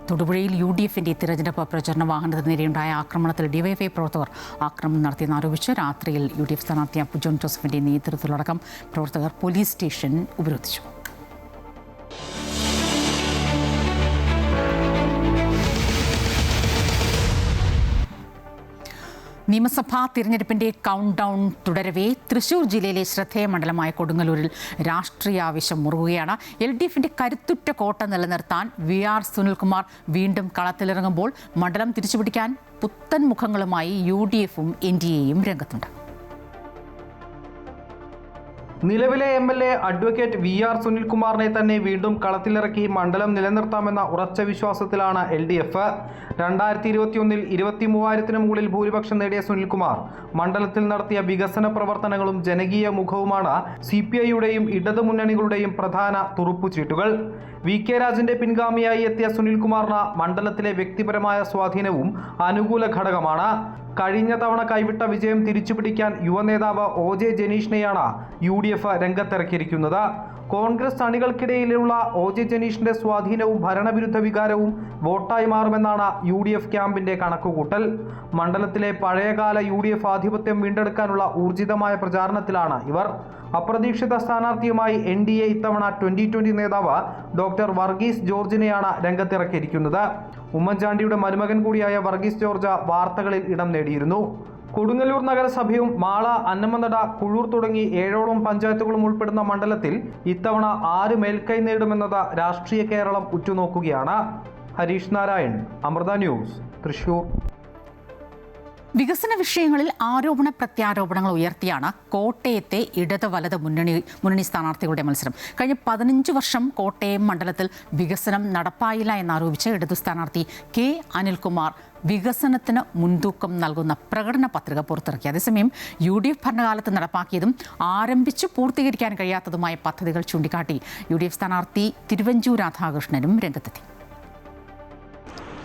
തൊടുപുഴയിൽ UDFിന്റെ തിരഞ്ഞെടുപ്പ് പ്രചരണ വാഹനത്തിന് നേരെയുണ്ടായ ആക്രമണത്തിൽ DYFI പ്രവർത്തകർ ആക്രമണം നടത്തിയെന്ന് ആരോപിച്ച് രാത്രിയിൽ UDF സ്ഥാനാർത്ഥി അപ്പു ജോൺ ജോസഫിന്റെ നേതൃത്വത്തിലടക്കം പ്രവർത്തകർ പോലീസ് സ്റ്റേഷൻ ഉപരോധിച്ചു. നിയമസഭാ തിരഞ്ഞെടുപ്പിന്റെ കൗണ്ട് ഡൗൺ തുടരവേ തൃശൂർ ജില്ലയിലെ ശ്രദ്ധേയ മണ്ഡലമായ കൊടുങ്ങല്ലൂരിൽ രാഷ്ട്രീയാവേശം മുറുകുകയാണ്. LDFിന്റെ കരുത്തുറ്റ കോട്ട നിലനിർത്താൻ VR സുനിൽകുമാർ വീണ്ടും കളത്തിലിറങ്ങുമ്പോൾ മണ്ഡലം തിരിച്ചുപിടിക്കാൻ പുത്തൻ മുഖങ്ങളുമായി UDFും NDAയും രംഗത്തുണ്ട്. നിലവിലെ MLA അഡ്വക്കേറ്റ് VR സുനിൽകുമാറിനെ തന്നെ വീണ്ടും കളത്തിലിറക്കി മണ്ഡലം നിലനിർത്താമെന്ന ഉറച്ച വിശ്വാസത്തിലാണ് LDF. 2021 23,000-ന് മുകളിൽ ഭൂരിപക്ഷം നേടിയ സുനിൽകുമാർ മണ്ഡലത്തിൽ നടത്തിയ വികസന പ്രവർത്തനങ്ങളും ജനകീയ മുഖവുമാണ് CPIയുടെയും ഇടതുമുന്നണികളുടെയും പ്രധാന തുറുപ്പുചീട്ടുകൾ. VK രാജന്റെ പിൻഗാമിയായി എത്തിയ സുനിൽകുമാറിന് മണ്ഡലത്തിലെ വ്യക്തിപരമായ സ്വാധീനവും അനുകൂല ഘടകമാണ്. കഴിഞ്ഞ തവണ കൈവിട്ട വിജയം തിരിച്ചുപിടിക്കാൻ യുവനേതാവ് OJ ജനീഷിനെയാണ് UDF രംഗത്തിറക്കിയിരിക്കുന്നത്. കോൺഗ്രസ് അണികൾക്കിടയിലുള്ള OJ ജനീഷിന്റെ സ്വാധീനവും ഭരണവിരുദ്ധ വികാരവും വോട്ടായി മാറുമെന്നാണ് UDF ക്യാമ്പിന്റെ കണക്കുകൂട്ടൽ. മണ്ഡലത്തിലെ പഴയകാല UDF ആധിപത്യം വീണ്ടെടുക്കാനുള്ള ഊർജിതമായ പ്രചാരണത്തിലാണ് ഇവർ. അപ്രതീക്ഷിത സ്ഥാനാർത്ഥിയുമായി NDA ഇത്തവണ 2020 നേതാവ് ഡോക്ടർ വർഗീസ് ജോർജിനെയാണ് രംഗത്തിറക്കിയിരിക്കുന്നത്. ഉമ്മൻചാണ്ടിയുടെ മരുമകൻ കൂടിയായ വർഗീസ് ജോർജ് വാർത്തകളിൽ ഇടം നേടിയിരുന്നു. കൊടുങ്ങല്ലൂർ നഗരസഭയും മാള, അന്നമനട, കുഴൂർ തുടങ്ങി 7ഓളം പഞ്ചായത്തുകളും ഉൾപ്പെടുന്ന മണ്ഡലത്തിൽ ഇത്തവണ ആര് മേൽക്കൈ നേടുമെന്നത് രാഷ്ട്രീയ കേരളം ഉറ്റുനോക്കുകയാണ്. ഹരീഷ് നാരായൺ, അമൃത ന്യൂസ്, തൃശൂർ. വികസന വിഷയങ്ങളിൽ ആരോപണ പ്രത്യാരോപണങ്ങൾ ഉയർത്തിയാണ് കോട്ടയത്തെ ഇടത് വലത് മുന്നണി സ്ഥാനാർത്ഥികളുടെ മത്സരം. കഴിഞ്ഞ 15 വർഷം കോട്ടയം മണ്ഡലത്തിൽ വികസനം നടപ്പായില്ല എന്നാരോപിച്ച് ഇടതു സ്ഥാനാർത്ഥി K അനിൽകുമാർ വികസനത്തിന് മുൻതൂക്കം നൽകുന്ന പ്രകടന പത്രിക പുറത്തിറക്കി. അതേസമയം UDF ഭരണകാലത്ത് നടപ്പാക്കിയതും ആരംഭിച്ചു പൂർത്തീകരിക്കാൻ കഴിയാത്തതുമായ പദ്ധതികൾ ചൂണ്ടിക്കാട്ടി UDF സ്ഥാനാർത്ഥി തിരുവഞ്ചൂർ രാധാകൃഷ്ണനും രംഗത്തെത്തി.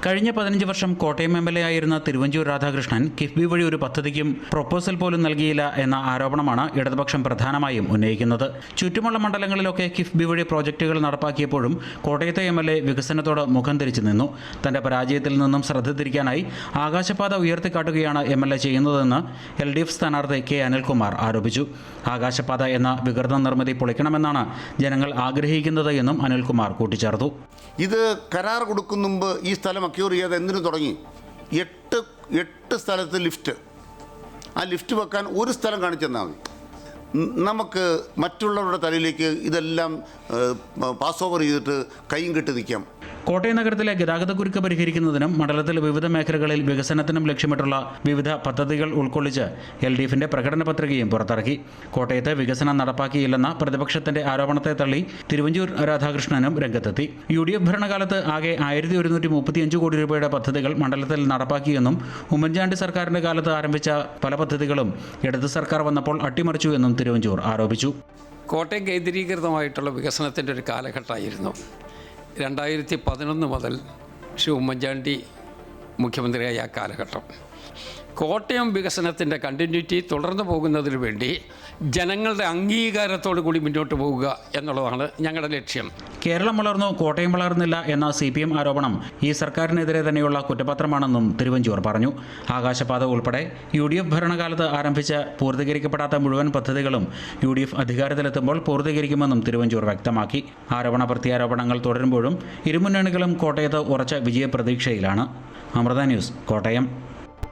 കഴിഞ്ഞ 15 വർഷം കോട്ടയം MLA ആയിരുന്ന തിരുവഞ്ചൂർ രാധാകൃഷ്ണൻ കിഫ്ബി വഴി ഒരു പദ്ധതിക്കും പ്രൊപ്പോസൽ പോലും നൽകിയില്ല എന്ന ആരോപണമാണ് ഇടതുപക്ഷം പ്രധാനമായും ഉന്നയിക്കുന്നത്. ചുറ്റുമുള്ള മണ്ഡലങ്ങളിലൊക്കെ കിഫ്ബി വഴി പ്രോജക്റ്റുകൾ നടപ്പാക്കിയപ്പോഴും കോട്ടയത്തെ MLA വികസനത്തോട് മുഖം തിരിച്ചു നിന്നു. തന്റെ പരാജയത്തിൽ നിന്നും ശ്രദ്ധ തിരിക്കാനായി ആകാശപാത ഉയർത്തിക്കാട്ടുകയാണ് MLA ചെയ്യുന്നതെന്ന് LDF സ്ഥാനാർത്ഥി K. അനിൽകുമാർ ആരോപിച്ചു. ആകാശപാത എന്ന വികൃത നിർമ്മിതി പൊളിക്കണമെന്നാണ് ജനങ്ങൾ ആഗ്രഹിക്കുന്നത് എന്നും അനിൽകുമാർ കൂട്ടിച്ചേർത്തു. ഇത് കരാർ കൊടുക്കും മുമ്പ് ഈ സ്ഥലം അക്യൂർ ചെയ്യാതെ എന്തിനു തുടങ്ങി? 8 സ്ഥലത്ത് ലിഫ്റ്റ്. ആ ലിഫ്റ്റ് വെക്കാൻ ഒരു സ്ഥലം കാണിച്ചെന്നാൽ മതി. നമുക്ക് മറ്റുള്ളവരുടെ തലയിലേക്ക് ഇതെല്ലാം പാസ് ഓവർ ചെയ്തിട്ട് കൈയും കെട്ടി നിൽക്കാം. കോട്ടയം നഗരത്തിലെ ഗതാഗതക്കുരുക്ക് പരിഹരിക്കുന്നതിനും മണ്ഡലത്തിലെ വിവിധ മേഖലകളിൽ വികസനത്തിനും ലക്ഷ്യമിട്ടുള്ള വിവിധ പദ്ധതികൾ ഉൾക്കൊള്ളിച്ച് LDFിന്റെ പ്രകടന പത്രികയും പുറത്തിറക്കി. കോട്ടയത്ത് വികസനം നടപ്പാക്കിയില്ലെന്ന പ്രതിപക്ഷത്തിന്റെ ആരോപണത്തെ തള്ളി തിരുവഞ്ചൂർ രാധാകൃഷ്ണനും രംഗത്തെത്തി. UDF ഭരണകാലത്ത് ആകെ 1135 കോടി രൂപയുടെ പദ്ധതികൾ മണ്ഡലത്തിൽ നടപ്പാക്കിയെന്നും ഉമ്മൻചാണ്ടി സർക്കാരിന്റെ കാലത്ത് ആരംഭിച്ച പല പദ്ധതികളും ഇടത് സർക്കാർ വന്നപ്പോൾ അട്ടിമറിച്ചു എന്നും തിരുവഞ്ചൂർ ആരോപിച്ചു. കോട്ടയം കേന്ദ്രീകൃതമായിട്ടുള്ള വികസനത്തിൻ്റെ ഒരു കാലഘട്ടമായിരുന്നു 2011 മുതൽ ശ്രീ ഉമ്മൻചാണ്ടി മുഖ്യമന്ത്രിയായ ആ കാലഘട്ടം. കോട്ടയം വികസനത്തിൻ്റെ കണ്ടിന്യൂറ്റി തുടർന്നു പോകുന്നതിന് വേണ്ടി ജനങ്ങളുടെ അംഗീകാരത്തോടു കൂടി മുന്നോട്ട് പോവുക എന്നുള്ളതാണ് ഞങ്ങളുടെ ലക്ഷ്യം. കേരളം വളർന്നു, കോട്ടയം വളർന്നില്ല എന്ന CPM ആരോപണം ഈ സർക്കാരിനെതിരെ തന്നെയുള്ള കുറ്റപത്രമാണെന്നും തിരുവഞ്ചൂർ പറഞ്ഞു. ആകാശപാത ഉൾപ്പെടെ UDF ഭരണകാലത്ത് ആരംഭിച്ച് പൂർത്തീകരിക്കപ്പെടാത്ത മുഴുവൻ പദ്ധതികളും UDF അധികാരത്തിലെത്തുമ്പോൾ പൂർത്തീകരിക്കുമെന്നും തിരുവഞ്ചൂർ വ്യക്തമാക്കി. ആരോപണ പ്രത്യാരോപണങ്ങൾ തുടരുമ്പോഴും ഇരുമുന്നണികളും കോട്ടയത്ത് ഉറച്ച വിജയപ്രതീക്ഷയിലാണ്. അമൃത ന്യൂസ്, കോട്ടയം.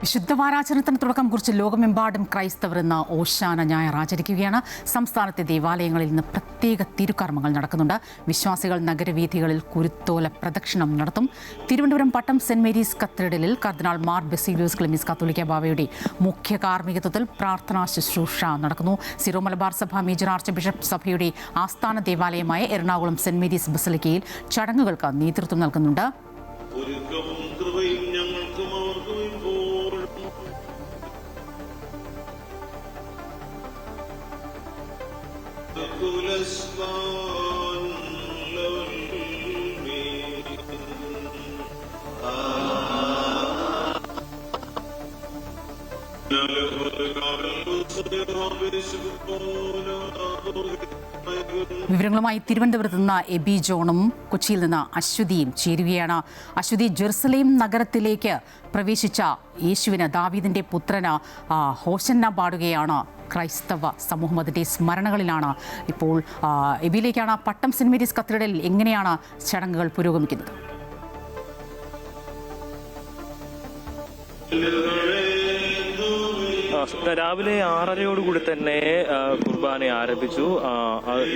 വിശുദ്ധ വാരാചരണത്തിന് തുടക്കം കുറിച്ച് ലോകമെമ്പാടും ക്രൈസ്തവർ ഇന്ന് ഓശാന ഞായർ ആചരിക്കുകയാണ്. സംസ്ഥാനത്തെ ദേവാലയങ്ങളിൽ ഇന്ന് പ്രത്യേക തിരുക്കർമ്മങ്ങൾ നടക്കുന്നുണ്ട്. വിശ്വാസികൾ നഗരവീഥികളിൽ കുരുത്തോല പ്രദക്ഷിണം നടത്തും. തിരുവനന്തപുരം പട്ടം സെന്റ് മേരീസ് കത്തീഡ്രലിൽ കർദിനാൾ മാർ ബസേലിയോസ് ക്ലീമീസ് കാത്തോലിക്ക ബാവയുടെ മുഖ്യ കാർമ്മികത്വത്തിൽ പ്രാർത്ഥനാ ശുശ്രൂഷ നടക്കുന്നു. സിറോ മലബാർ സഭ മേജർ ആർച്ച് ബിഷപ്പ് സഭയുടെ ആസ്ഥാന ദേവാലയമായ എറണാകുളം സെന്റ് മേരീസ് ബസലിക്കയിൽ ചടങ്ങുകൾക്ക് നേതൃത്വം നൽകുന്നുണ്ട്. വിവരങ്ങളുമായി തിരുവനന്തപുരത്ത് നിന്ന് എബി ജോണും കൊച്ചിയിൽ നിന്ന് അശ്വതിയും ചേരുകയാണ്. അശ്വതി, ജെറുസലേം നഗരത്തിലേക്ക് പ്രവേശിച്ച യേശുവിന്, ദാവീദിന്റെ പുത്രന് ഹോശന്ന പാടുകയാണ് ക്രൈസ്തവ സമൂഹം. അതിൻ്റെ സ്മരണകളിലാണ് ഇപ്പോൾ. എബിയിലേക്കാണ്. പട്ടം സെന്റ് മേരീസ് കത്തീഡ്രലിൽ എങ്ങനെയാണ് ചടങ്ങുകൾ പുരോഗമിക്കുന്നത്? രാവിലെ 6:30 തന്നെ കുർബാന ആരംഭിച്ചു.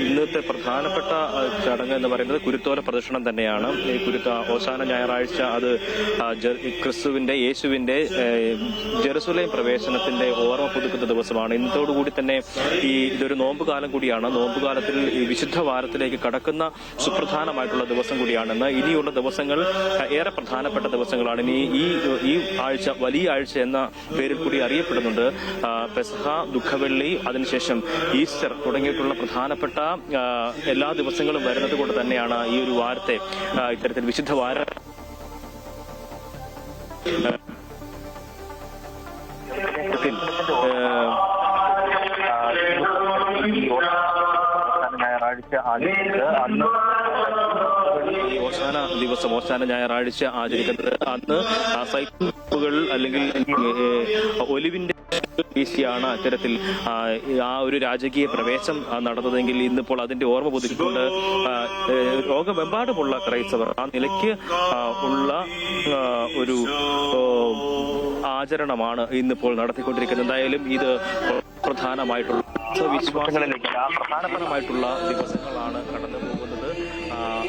ഇന്നത്തെ പ്രധാനപ്പെട്ട ചടങ്ങ് എന്ന് പറയുന്നത് കുരുത്തോല പ്രദക്ഷിണം തന്നെയാണ്. ഈ ഓശാന ഞായറാഴ്ച അത് ക്രിസ്തുവിന്റെ, യേശുവിന്റെ ജെറുസലേം പ്രവേശനത്തിന്റെ ഓർമ്മ പുതുക്കുന്ന ദിവസമാണ്. ഇന്നത്തോടുകൂടി തന്നെ ഇതൊരു നോമ്പുകാലം കൂടിയാണ്. നോമ്പുകാലത്തിൽ ഈ വിശുദ്ധ വാരത്തിലേക്ക് കടക്കുന്ന സുപ്രധാനമായിട്ടുള്ള ദിവസം കൂടിയാണെന്ന്. ഇനിയുള്ള ദിവസങ്ങൾ ഏറെ പ്രധാനപ്പെട്ട ദിവസങ്ങളാണ്. ഇനി ഈ ആഴ്ച വലിയ ആഴ്ച എന്ന പേരിൽ കൂടി അറിയപ്പെടുന്നുണ്ട്. പെസഹ, ദുഃഖവെള്ളി, അതിനുശേഷം ഈസ്റ്റർ തുടങ്ങിയിട്ടുള്ള പ്രധാനപ്പെട്ട എല്ലാ ദിവസങ്ങളും വരുന്നത് കൊണ്ട് തന്നെയാണ് ഈ ഒരു വാരത്തെ ഇത്തരത്തിൽ വിശുദ്ധ വാരം ഞായറാഴ്ച ഓശാന ഞായറാഴ്ച ആചരിക്കുന്നത്. അന്ന് സൈക്കിളുകൾ അല്ലെങ്കിൽ ഒലിവിന്റെ വീശിയാണ് അത്തരത്തിൽ ആ ഒരു രാജകീയ പ്രവേശം നടന്നതെങ്കിൽ ഇന്നിപ്പോൾ അതിന്റെ ഓർമ്മ പുതുക്കിക്കൊണ്ട് ലോകമെമ്പാടുമുള്ള ക്രൈസ്തവർ ആ നിലയ്ക്ക് ഉള്ള ഒരു ആചരണമാണ് ഇന്നിപ്പോൾ നടത്തിക്കൊണ്ടിരിക്കുന്നത്. എന്തായാലും ഇത് പ്രധാനമായിട്ടുള്ള വിശ്വാസങ്ങളിലേക്ക് പ്രധാനപരമായിട്ടുള്ള ദിവസങ്ങളാണ് കടന്നു പോകുന്നത്.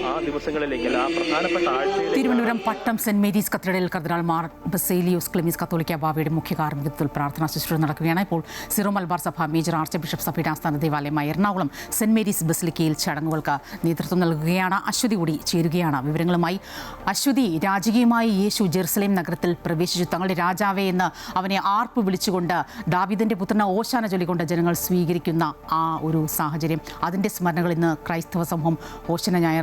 ആ ദിവസങ്ങളിലേക്ക് ആ പ്രധാനപ്പെട്ട തിരുവനന്തപുരം പട്ടം സെന്റ് മേരീസ് കത്തീഡ്രലിൽ കർദിനാൾ മാർ ബസേലിയോസ് ക്ലീമീസ് കാത്തോലിക്ക ബാവയുടെ മുഖ്യ കാർമ്മികത്വത്തിൽ പ്രാർത്ഥനാ ശുശ്രൂഷ നടക്കുകയാണ്. ഇപ്പോൾ സിറോ മലബാർ സഭ മേജർ ആർച്ച് ബിഷപ്പ് സഭയുടെ ആസ്ഥാന ദേവാലയമായ എറണാകുളം സെന്റ് മേരീസ് ബസലിക്കയിൽ ചടങ്ങുകൾക്ക് നേതൃത്വം നൽകുകയാണ്. അശ്വതി കൂടി ചേരുകയാണ് വിവരങ്ങളുമായി. അശ്വതി, രാജകീയമായി യേശു ജെറുസലേം നഗരത്തിൽ പ്രവേശിച്ചു. തങ്ങളുടെ രാജാവേ എന്ന് അവനെ ആർപ്പ് വിളിച്ചുകൊണ്ട് ദാവീദിന്റെ പുത്രനെ ഓശാന ചൊല്ലിക്കൊണ്ട് ജനങ്ങൾ സ്വീകരിക്കുന്ന ആ ഒരു സാഹചര്യം, അതിന്റെ സ്മരണകൾ ഇന്ന് ക്രൈസ്തവ സമൂഹം ഓശാന ഞായർ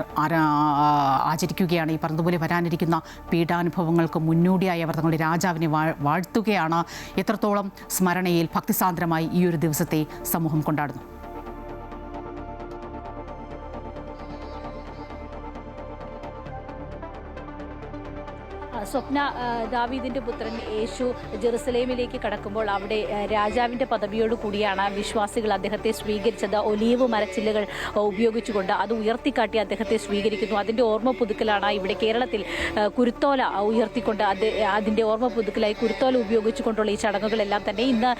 ആചരിക്കുകയാണ്. ഈ പറഞ്ഞതുപോലെ വരാനിരിക്കുന്ന പീഡാനുഭവങ്ങൾക്ക് മുന്നോടിയായി അവർ തങ്ങളുടെ രാജാവിനെ വാഴ്ത്തുകയാണ്. എത്രത്തോളം സ്മരണയിൽ ഭക്തിസാന്ദ്രമായി ഈ ഒരു ദിവസത്തെ സമൂഹം കൊണ്ടാടുന്നു. സ്വപ്ന, ദാവീദിൻ്റെ പുത്രൻ യേശു ജെറുസലേമിലേക്ക് കടക്കുമ്പോൾ അവിടെ രാജാവിൻ്റെ പദവിയോട് കൂടിയാണ് വിശ്വാസികൾ അദ്ദേഹത്തെ സ്വീകരിച്ചത്. ഒലീവ് മരച്ചില്ലകൾ ഉപയോഗിച്ചുകൊണ്ട് അത് ഉയർത്തിക്കാട്ടി അദ്ദേഹത്തെ സ്വീകരിക്കുന്നു. അതിൻ്റെ ഓർമ്മ പുതുക്കലാണ് ഇവിടെ കേരളത്തിൽ കുരുത്തോല ഉയർത്തിക്കൊണ്ട് അതിൻ്റെ ഓർമ്മ പുതുക്കലായി കുരുത്തോല ഉപയോഗിച്ചുകൊണ്ടുള്ള ഈ ചടങ്ങുകളെല്ലാം തന്നെ ഇന്ന്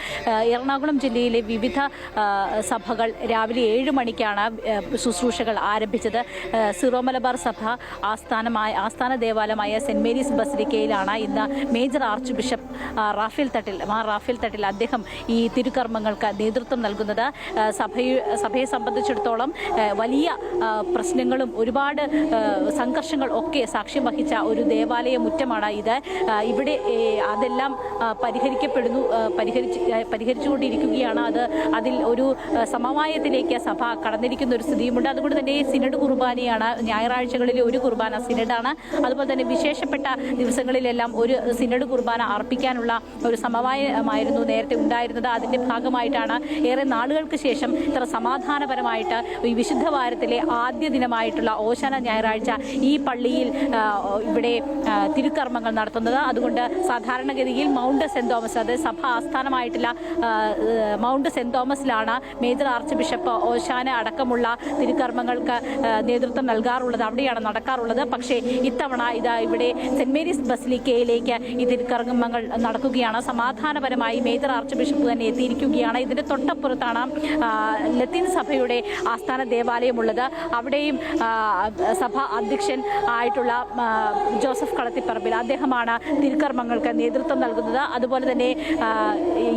എറണാകുളം ജില്ലയിലെ വിവിധ സഭകൾ രാവിലെ 7 മണിക്കാണ് ശുശ്രൂഷകൾ ആരംഭിച്ചത്. സിറോ മലബാർ സഭ ആസ്ഥാന ദേവാലയമായ സെൻറ് മേരീസ് ബസിലിക്കയിലാണ് ഇന്ന് major arch bishop Raphael Thattil അദ്ദേഹം ഈ തിരുക്കർമ്മങ്ങൾക്ക് നേതൃത്വം നൽകുന്നത്. സഭയെ സംബന്ധിച്ചിടത്തോളം വലിയ പ്രശ്നങ്ങളും ഒരുപാട് സംഘർഷങ്ങൾ ഒക്കെ സാക്ഷ്യം വഹിച്ച ഒരു ദേവാലയ മുറ്റമാണ് ഇത്. ഇവിടെ അതെല്ലാം പരിഹരിച്ചുകൊണ്ടിരിക്കുകയാണ്. അതിൽ ഒരു സമവായത്തിലേക്ക് സഭ കടന്നിരിക്കുന്ന ഒരു സ്ഥിതിയുമുണ്ട്. അതുകൊണ്ട് തന്നെ സിനഡ് കുർബാനയാണ് ഞായറാഴ്ചകളിലെ ഒരു കുർബാന സിനഡാണ്. അതുപോലെ തന്നെ വിശേഷപ്പെട്ട ദിവസങ്ങളിലെല്ലാം ഒരു സിനഡ് കുർബാന അർപ്പിക്കാനുള്ള ഒരു സമവായമായിരുന്നു നേരത്തെ ഉണ്ടായിരുന്നത്. അതിൻ്റെ ഭാഗമായിട്ടാണ് ഏറെ നാളുകൾക്ക് ശേഷം ഇത്ര സമാധാനപരമായിട്ട് ഈ വിശുദ്ധ വാരത്തിലെ ആദ്യ ദിനമായിട്ടുള്ള ഓശാന ഞായറാഴ്ച ഈ പള്ളിയിൽ ഇവിടെ തിരുക്കർമ്മങ്ങൾ നടത്തുന്നത്. അതുകൊണ്ട് സാധാരണഗതിയിൽ മൗണ്ട് സെൻറ് തോമസ്, അത് സഭ ആസ്ഥാനമായിട്ടുള്ള മൗണ്ട് സെൻറ് തോമസിലാണ് മേജർ ആർച്ച് ബിഷപ്പ് ഓശാന അടക്കമുള്ള തിരുക്കർമ്മങ്ങൾക്ക് നേതൃത്വം നൽകാറുള്ളത്, അവിടെയാണ് നടക്കാറുള്ളത്. പക്ഷേ ഇത്തവണ ഇവിടെ സെൻറ് മേരീസ് ബസിലിക്കയിലേക്ക് ഈ തിരുക്കർമ്മങ്ങൾ നടക്കുകയാണ്. സമാധാനപരമായി മേജർ ആർച്ച് ബിഷപ്പ് തന്നെ എത്തിയിരിക്കുകയാണ്. ഇതിൻ്റെ തൊട്ടപ്പുറത്താണ് ലത്തീൻ സഭയുടെ ആസ്ഥാന ദേവാലയമുള്ളത്. അവിടെയും സഭ അധ്യക്ഷൻ ആയിട്ടുള്ള ജോസഫ് കളത്തിപ്പറമ്പിൽ അദ്ദേഹമാണ് തിരുക്കർമ്മങ്ങൾക്ക് നേതൃത്വം നൽകുന്നത്. അതുപോലെ തന്നെ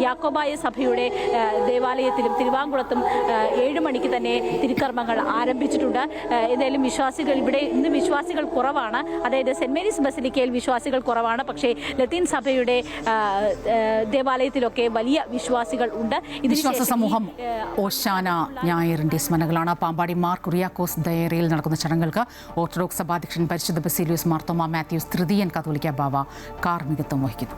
യാക്കോബായ സഭയുടെ ദേവാലയത്തിലും തിരുവാങ്കുളത്തും 7 മണിക്ക് തന്നെ തിരുക്കർമ്മങ്ങൾ ആരംഭിച്ചിട്ടുണ്ട്. എന്തായാലും വിശ്വാസികൾ ഇവിടെ ഇന്ന് വിശ്വാസികൾ കുറവാണ്. അതായത് സെൻറ് മേരീസ് ബസിലിക്കയിൽ വിശ്വാസികൾ കുറവാണ്. പക്ഷേ ലത്തീൻ സഭയുടെ ദേവാലയത്തിലൊക്കെ വലിയ വിശ്വാസികൾ ഉണ്ട്. വിശ്വാസ സമൂഹം ഓശാന ഞായറിന്റെ സ്മരണകളാണ്. പാമ്പാടി മാർ കുറിയാക്കോസ് ദയറയിൽ നടക്കുന്ന ചടങ്ങുകൾക്ക് ഓർത്തഡോക്സ് സഭാധ്യക്ഷൻ പരിശുദ്ധ ബസേലിയോസ് മാർത്തോമാ മാത്യൂസ് തൃതീയൻ കത്തോലിക്ക ബാവ കാർമ്മികത്വം വഹിക്കുന്നു.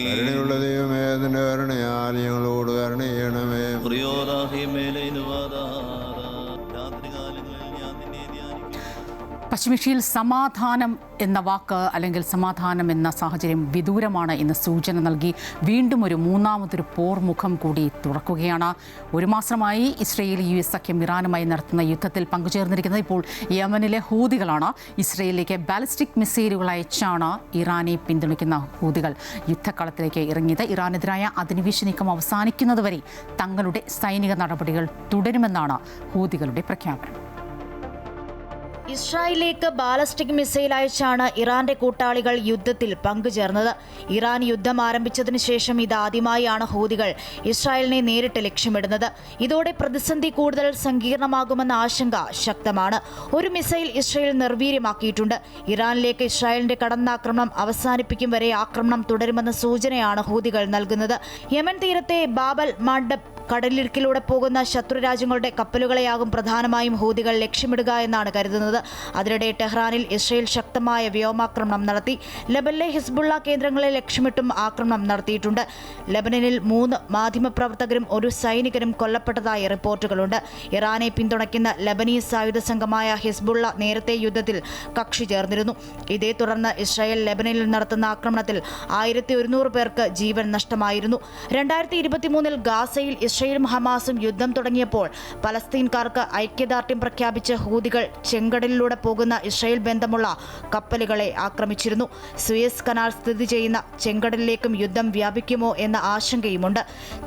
കരുണയുള്ള ദൈവമേ, നിന്റെ കരുണയാൽ ഞങ്ങളോട് കരുണ ചെയ്യണമേ. പശ്ചിമേഷ്യയിൽ സമാധാനം എന്ന വാക്ക് അല്ലെങ്കിൽ സമാധാനം എന്ന സാഹചര്യം വിദൂരമാണ് എന്ന് സൂചന നൽകി വീണ്ടും ഒരു മൂന്നാമതൊരു പോർമുഖം കൂടി തുറക്കുകയാണ്. 1 മാസമായി ഇസ്രയേൽ US സഖ്യം ഇറാനുമായി നടത്തുന്ന യുദ്ധത്തിൽ പങ്കുചേർന്നിരിക്കുന്നത് ഇപ്പോൾ യമനിലെ ഹൂതികളാണ്. ഇസ്രയേലിലേക്ക് ബാലിസ്റ്റിക് മിസൈലുകൾ അയച്ചാണ് ഇറാനെ പിന്തുണയ്ക്കുന്ന ഹൂതികൾ യുദ്ധക്കളത്തിലേക്ക് ഇറങ്ങിയത്. ഇറാനെതിരായ അധിനിവേശ നീക്കം അവസാനിക്കുന്നതുവരെ തങ്ങളുടെ സൈനിക നടപടികൾ തുടരുമെന്നാണ് ഹൂതികളുടെ പ്രഖ്യാപനം. ഇസ്രായേലിലേക്ക് ബാലിസ്റ്റിക് മിസൈൽ അയച്ചാണ് ഇറാന്റെ കൂട്ടാളികൾ യുദ്ധത്തിൽ പങ്കുചേർന്നത്. ഇറാൻ യുദ്ധം ആരംഭിച്ചതിനു ശേഷം ഇതാദ്യമായാണ് ഹൂതികൾ ഇസ്രായേലിനെ നേരിട്ട് ലക്ഷ്യമിടുന്നത്. ഇതോടെ പ്രതിസന്ധി കൂടുതൽ സങ്കീർണമാകുമെന്ന ആശങ്ക ശക്തമാണ്. ഒരു മിസൈൽ ഇസ്രായേൽ നിർവീര്യമാക്കിയിട്ടുണ്ട്. ഇറാനിലേക്ക് ഇസ്രായേലിന്റെ കടന്നാക്രമണം അവസാനിപ്പിക്കും വരെ ആക്രമണം തുടരുമെന്ന സൂചനയാണ് ഹൂതികൾ നൽകുന്നത്. യമൻ തീരത്തെ ബാബൽ മണ്ഡപ് കടലിടുക്കിലൂടെ പോകുന്ന ശത്രുരാജ്യങ്ങളുടെ കപ്പലുകളെയാകും പ്രധാനമായും ഹൂതികൾ ലക്ഷ്യമിടുക എന്നാണ് കരുതുന്നത്. അതിനിടെ ടെഹ്റാനിൽ ഇസ്രയേൽ ശക്തമായ വ്യോമാക്രമണം നടത്തി. ലബനിലെ ഹിസ്ബുള്ള കേന്ദ്രങ്ങളെ ലക്ഷ്യമിട്ടും ആക്രമണം നടത്തിയിട്ടുണ്ട്. ലബനനിൽ 3 മാധ്യമപ്രവർത്തകരും 1 സൈനികരും കൊല്ലപ്പെട്ടതായി റിപ്പോർട്ടുകളുണ്ട്. ഇറാനെ പിന്തുണയ്ക്കുന്ന ലബനീസ് സായുധ സംഘമായ ഹിസ്ബുള്ള നേരത്തെ യുദ്ധത്തിൽ കക്ഷി ചേർന്നിരുന്നു. ഇതേ തുടർന്ന് ഇസ്രായേൽ ലബനനിൽ നടത്തുന്ന ആക്രമണത്തിൽ 1100 പേർക്ക് ജീവൻ നഷ്ടമായിരുന്നു. 2023 ഗാസയിൽ ഇസ്രയേലും ഹമാസും യുദ്ധം തുടങ്ങിയപ്പോൾ പലസ്തീൻകാർക്ക് ഐക്യദാർഢ്യം പ്രഖ്യാപിച്ച് ഹൂതികൾ ചെങ്കടലിലൂടെ പോകുന്ന ഇസ്രയേൽ ബന്ധമുള്ള കപ്പലുകളെ ആക്രമിച്ചിരുന്നു. സൂയസ് കനാൽ സ്ഥിതി ചെയ്യുന്ന ചെങ്കടലിലേക്കും യുദ്ധം വ്യാപിക്കുമോ എന്ന ആശങ്കയുമുണ്ട്.